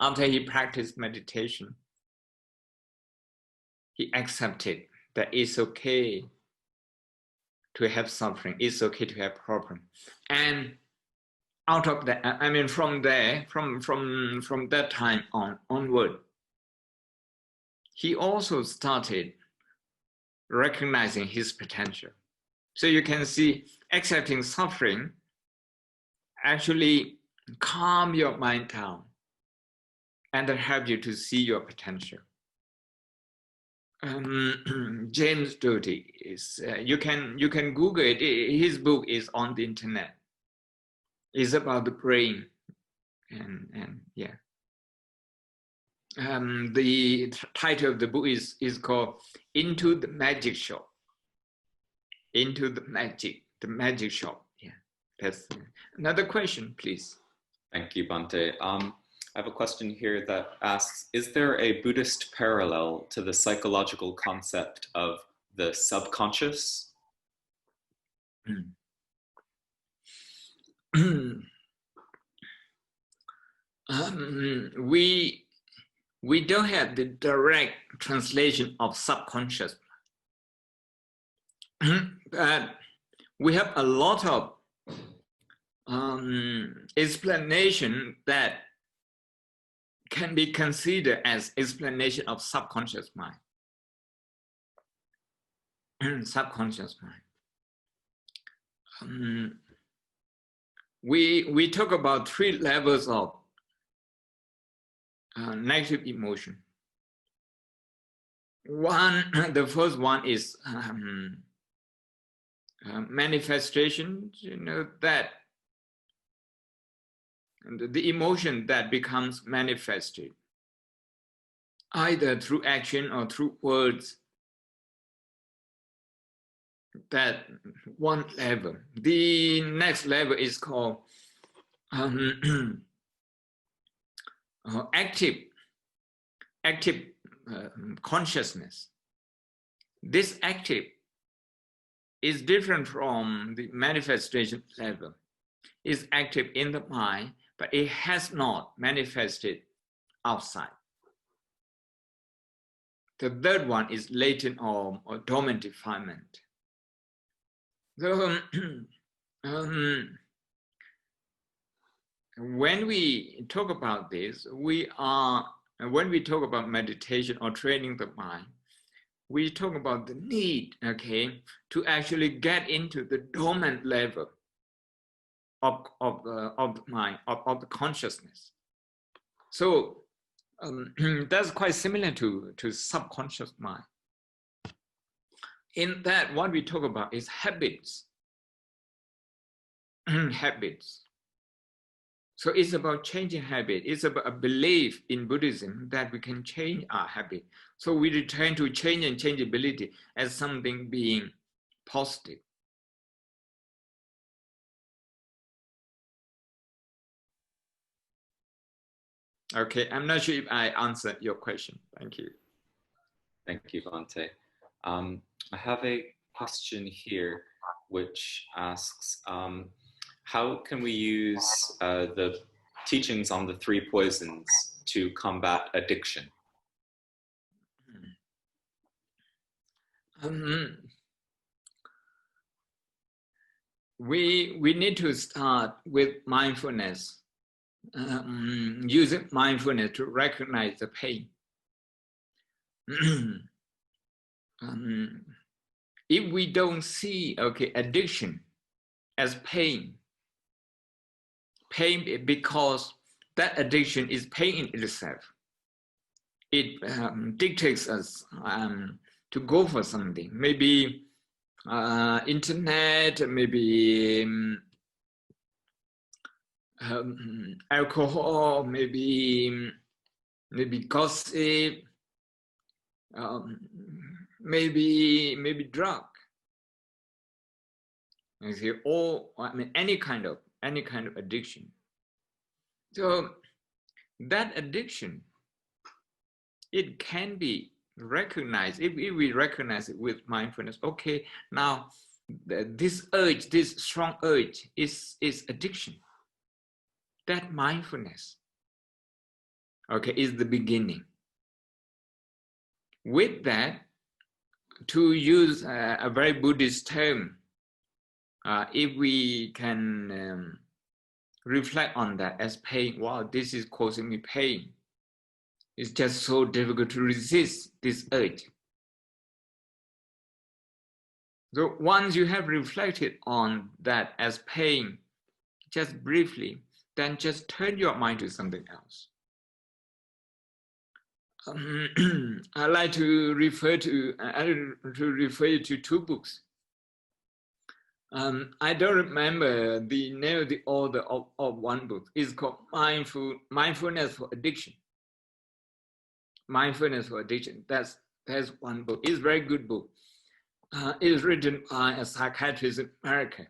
after he practiced meditation, he accepted that it's okay to have suffering, it's okay to have problem. And out of that, from there, from that time onward, he also started recognizing his potential. So you can see, accepting suffering actually calm your mind down and then help you to see your potential. James Doty is, you can Google it. His book is on the internet. It's about the brain, and yeah. The title of the book is called Into the Magic Shop. Into the magic shop. Yeah, that's another question, please. Thank you, Bhante. I have a question here that asks, is there a Buddhist parallel to the psychological concept of the subconscious? We don't have the direct translation of subconscious, but we have a lot of explanation that can be considered as explanation of subconscious mind. Subconscious mind. We talk about 3 levels of negative emotion. The first one is manifestation. That the emotion that becomes manifested either through action or through words. That one level. The next level is called active consciousness. This active is different from the manifestation level. It's active in the mind, but it has not manifested outside. The third one is latent or dormant defilement. So when we talk about this, when we talk about meditation or training the mind, we talk about the need, okay, to actually get into the dormant level of the mind, of the consciousness. So that's quite similar to subconscious mind. In that, what we talk about is habits. Habits. So it's about changing habit. It's about a belief in Buddhism that we can change our habit. So we return to change and changeability as something being positive. Okay, I'm not sure if I answered your question. Thank you. Thank you, Bhante. I have a question here which asks, how can we use the teachings on the 3 poisons to combat addiction? We need to start with mindfulness, using mindfulness to recognize the pain. If we don't see, okay, addiction as pain because that addiction is pain in itself. It dictates us to go for something, maybe internet, maybe alcohol, maybe gossip, maybe drug. You see, any kind of addiction. So that addiction, it can be recognized if we recognize it with mindfulness. Okay, now this urge, this strong urge is addiction. That mindfulness, okay, is the beginning. With that, to use a very Buddhist term, if we can reflect on that as pain, wow, this is causing me pain. It's just so difficult to resist this urge. So once you have reflected on that as pain, just briefly, then just turn your mind to something else. I like to refer you to 2 books. I don't remember the name of the author of one book. It's called Mindfulness for Addiction. Mindfulness for Addiction. That's one book. It's a very good book. It's written by a psychiatrist in America.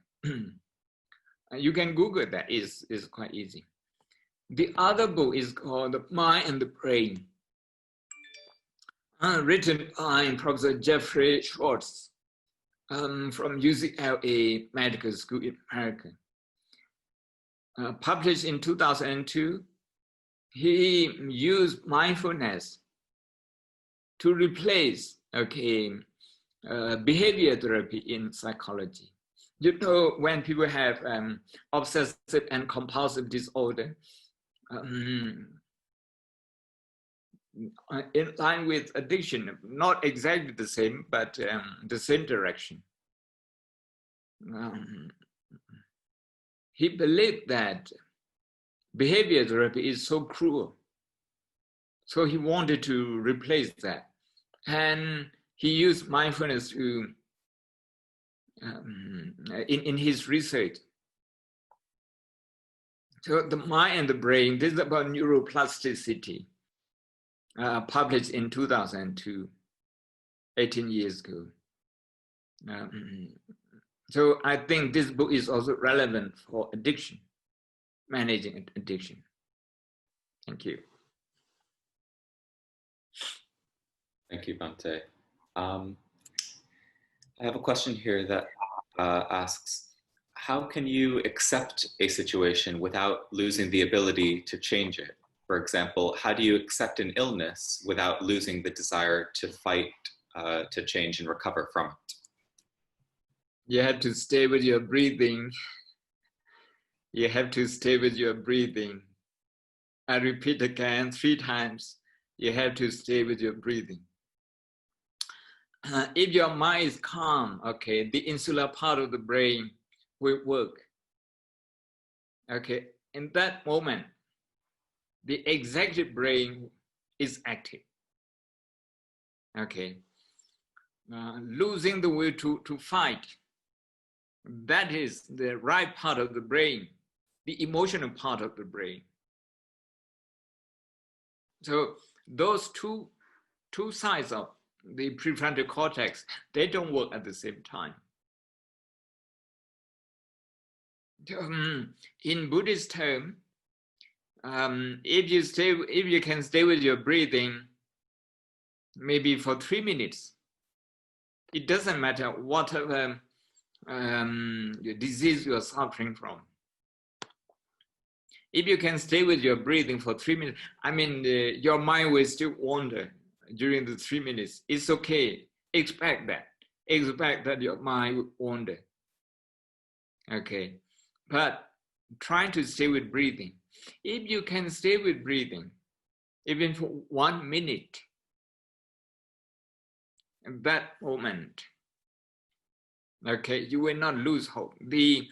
You can Google that. It's quite easy. The other book is called The Mind and the Brain, written by Professor Jeffrey Schwartz from UCLA Medical School in America. Published in 2002, he used mindfulness to replace behavior therapy in psychology. You know, when people have obsessive and compulsive disorder, in line with addiction, not exactly the same, but the same direction. He believed that behavior therapy is so cruel. So he wanted to replace that. And he used mindfulness to, in his research. So the mind and the brain, this is about neuroplasticity, published in 2002, 18 years ago. So I think this book is also relevant for addiction, managing addiction. Thank you. Thank you, Bhante. I have a question here that asks, how can you accept a situation without losing the ability to change it? For example, how do you accept an illness without losing the desire to fight, to change and recover from it? You have to stay with your breathing. You have to stay with your breathing. I repeat again 3 times. You have to stay with your breathing. If your mind is calm, okay, the insular part of the brain will work. Okay, in that moment, the executive brain is active. Okay, losing the will to fight, that is the right part of the brain, the emotional part of the brain. So those two sides of the prefrontal cortex, they don't work at the same time. In Buddhist term, if you can stay with your breathing, maybe for 3 minutes, it doesn't matter whatever disease you are suffering from. If you can stay with your breathing for 3 minutes, I mean, your mind will still wander during the 3 minutes. It's okay. Expect that your mind will wander. Okay, but trying to stay with breathing. If you can stay with breathing, even for 1 minute, in that moment, okay, you will not lose hope. The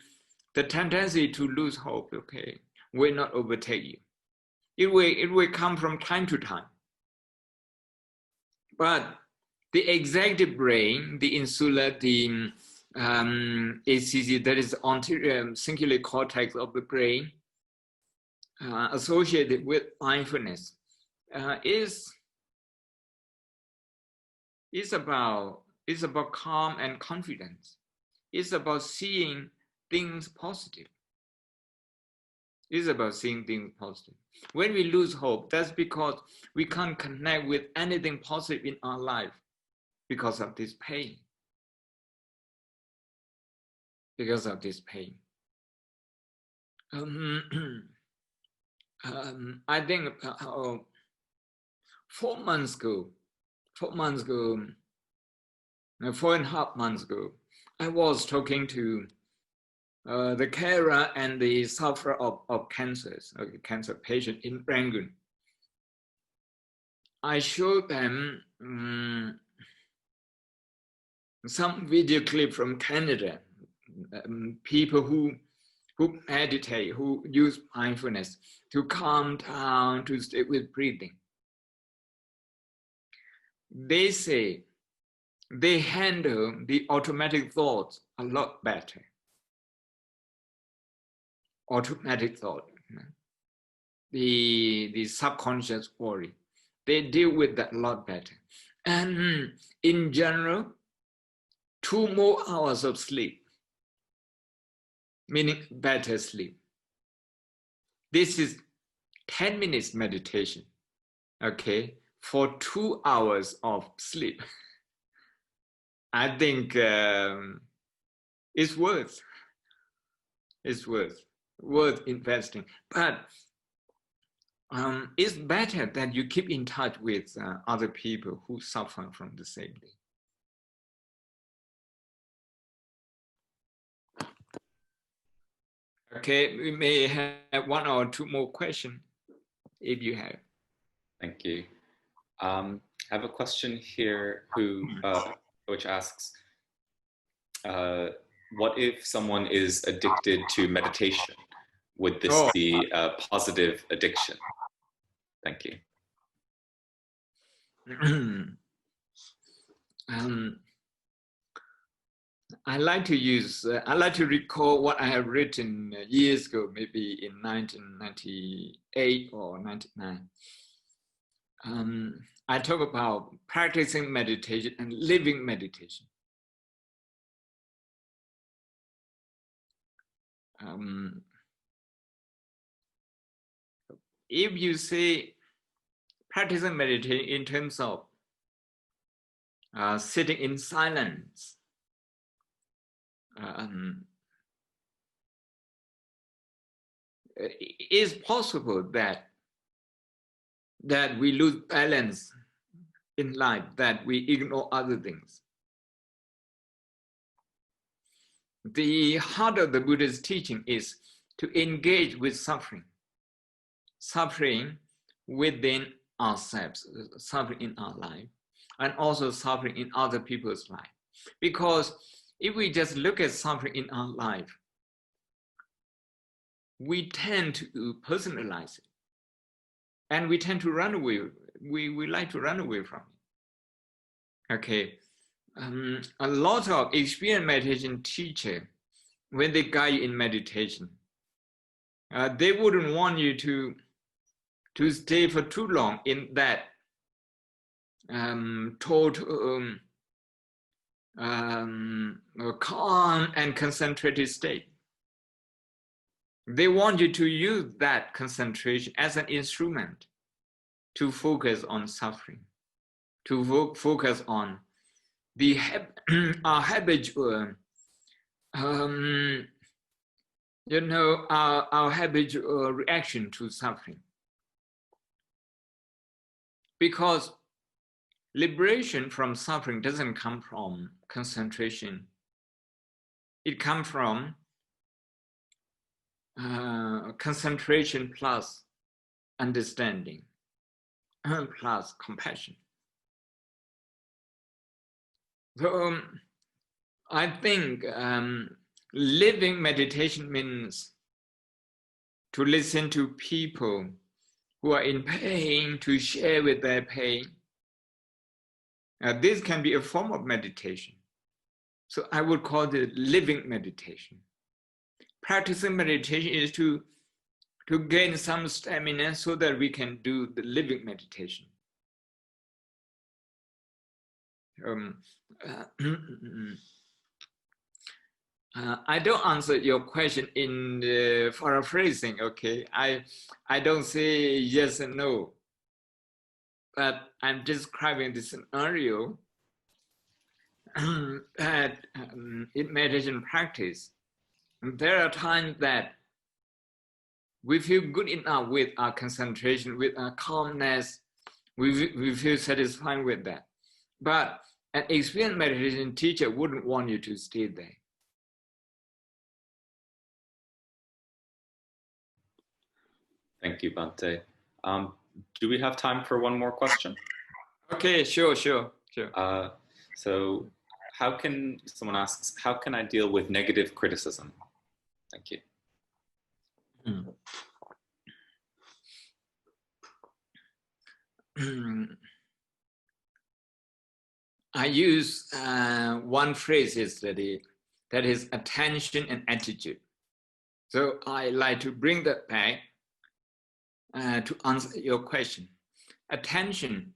tendency to lose hope, okay, will not overtake you. It will come from time to time. But the executive brain, the insular, the ACC, that is anterior cingulate cortex of the brain, associated with mindfulness, is about calm and confidence. It's about seeing things positive. It's about seeing things positive. When we lose hope, that's because we can't connect with anything positive in our life because of this pain. Because of this pain. I think 4 months ago, 4.5 months ago, I was talking to the carer and the sufferer of cancers, cancer patient in Rangoon. I showed them some video clip from Canada, people who meditate, who use mindfulness to calm down, to stay with breathing. They say they handle the automatic thoughts a lot better. Automatic thought, the subconscious worry, they deal with that a lot better. And in general, 2 more hours of sleep, meaning better sleep. This is 10 minutes meditation, okay, for 2 hours of sleep. I think it's worth investing. But it's better that you keep in touch with other people who suffer from the same thing. Okay, we may have one or two more questions if you have. Thank you. I have a question here which asks, what if someone is addicted to meditation? Would this be a positive addiction? Thank you. I like to recall what I have written years ago, maybe in 1998 or 99. I talk about practicing meditation and living meditation. If you say practicing meditation in terms of sitting in silence, it is possible that we lose balance in life, that we ignore other things. The heart of the Buddha's teaching is to engage with suffering within ourselves, suffering in our life, and also suffering in other people's life. Because if we just look at suffering in our life, we tend to personalize it, and we tend to run away. We like to run away from it. Okay, a lot of experienced meditation teachers, when they guide you in meditation, they wouldn't want you to stay for too long in that total calm and concentrated state. They want you to use that concentration as an instrument to focus on suffering, to focus on the our habitual, our habitual reaction to suffering. Because liberation from suffering doesn't come from concentration. It comes from concentration plus understanding plus compassion. So I think living meditation means to listen to people who are in pain, to share with their pain. This can be a form of meditation. So I would call it living meditation. Practicing meditation is to gain some stamina so that we can do the living meditation. I don't answer your question in paraphrasing, okay? I don't say yes and no, but I'm describing the scenario that in meditation practice, there are times that we feel good enough with our concentration, with our calmness, we feel satisfied with that. But an experienced meditation teacher wouldn't want you to stay there. Thank you, Bhante. Do we have time for one more question? Okay, sure. So someone asks, how can I deal with negative criticism? Thank you. I use one phrase that is attention and attitude. So I like to bring that back to answer your question. Attention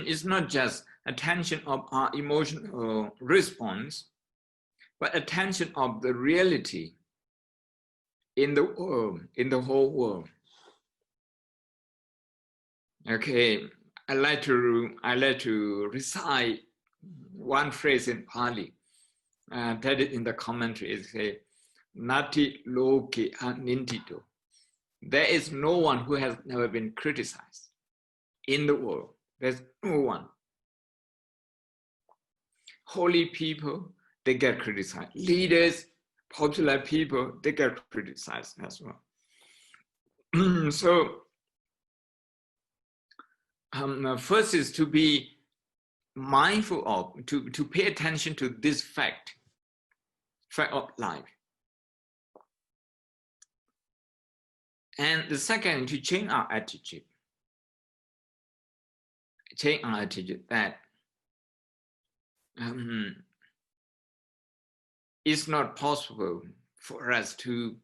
is not just attention of our emotional response, but attention of the reality in the world, in the whole world. Okay, I like to recite one phrase in Pali that is in the commentary. It says, "Nati loke anintito." There is no one who has never been criticized in the world. There's no one. Holy people, they get criticized. Leaders, popular people, they get criticized as well. So first is to be mindful of, to pay attention to this fact of life. And the second, to change our attitude. Change our attitude that it's not possible for us to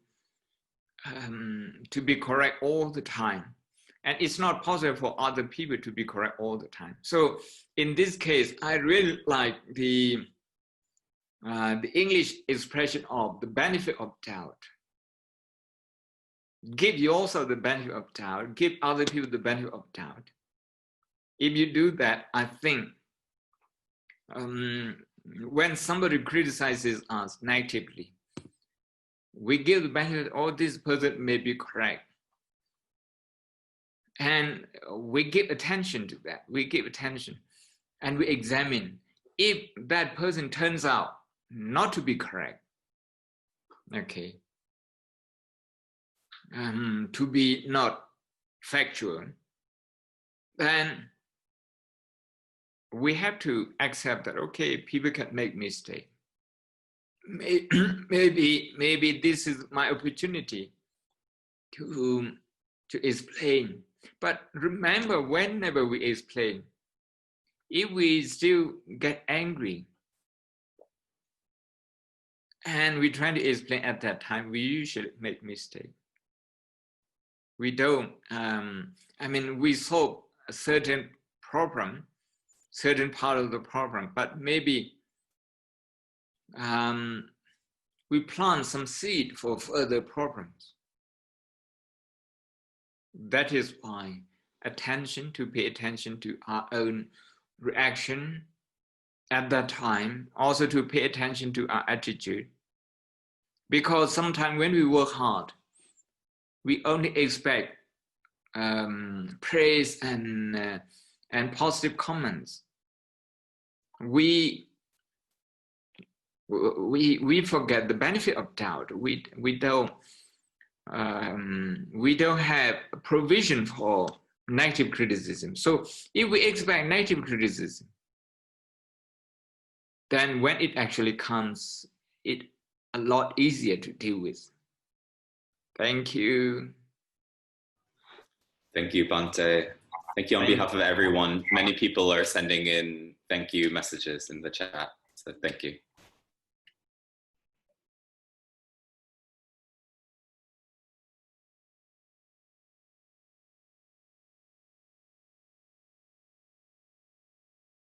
be correct all the time. And it's not possible for other people to be correct all the time. So in this case, I really like the English expression of the benefit of doubt. Give yourself the benefit of doubt, give other people the benefit of doubt. If you do that, I think when somebody criticizes us negatively, we give the benefit, oh, this person may be correct. And we give attention to that. We give attention and we examine. If that person turns out not to be correct, okay, to be not factual, then we have to accept that, okay, people can make mistakes. Maybe this is my opportunity to explain. But remember, whenever we explain, if we still get angry and we try to explain at that time, we usually make mistakes. We don't, we solve a certain problem, certain part of the problem, but maybe we plant some seed for further problems. That is why pay attention to our own reaction at that time, also to pay attention to our attitude. Because sometimes when we work hard, we only expect praise and positive comments. We forget the benefit of doubt. We don't have a provision for negative criticism. So if we expect negative criticism, then when it actually comes, it's a lot easier to deal with. Thank you. Thank you, Bhante. Thank you on behalf of everyone. Many people are sending in thank you messages in the chat. So thank you.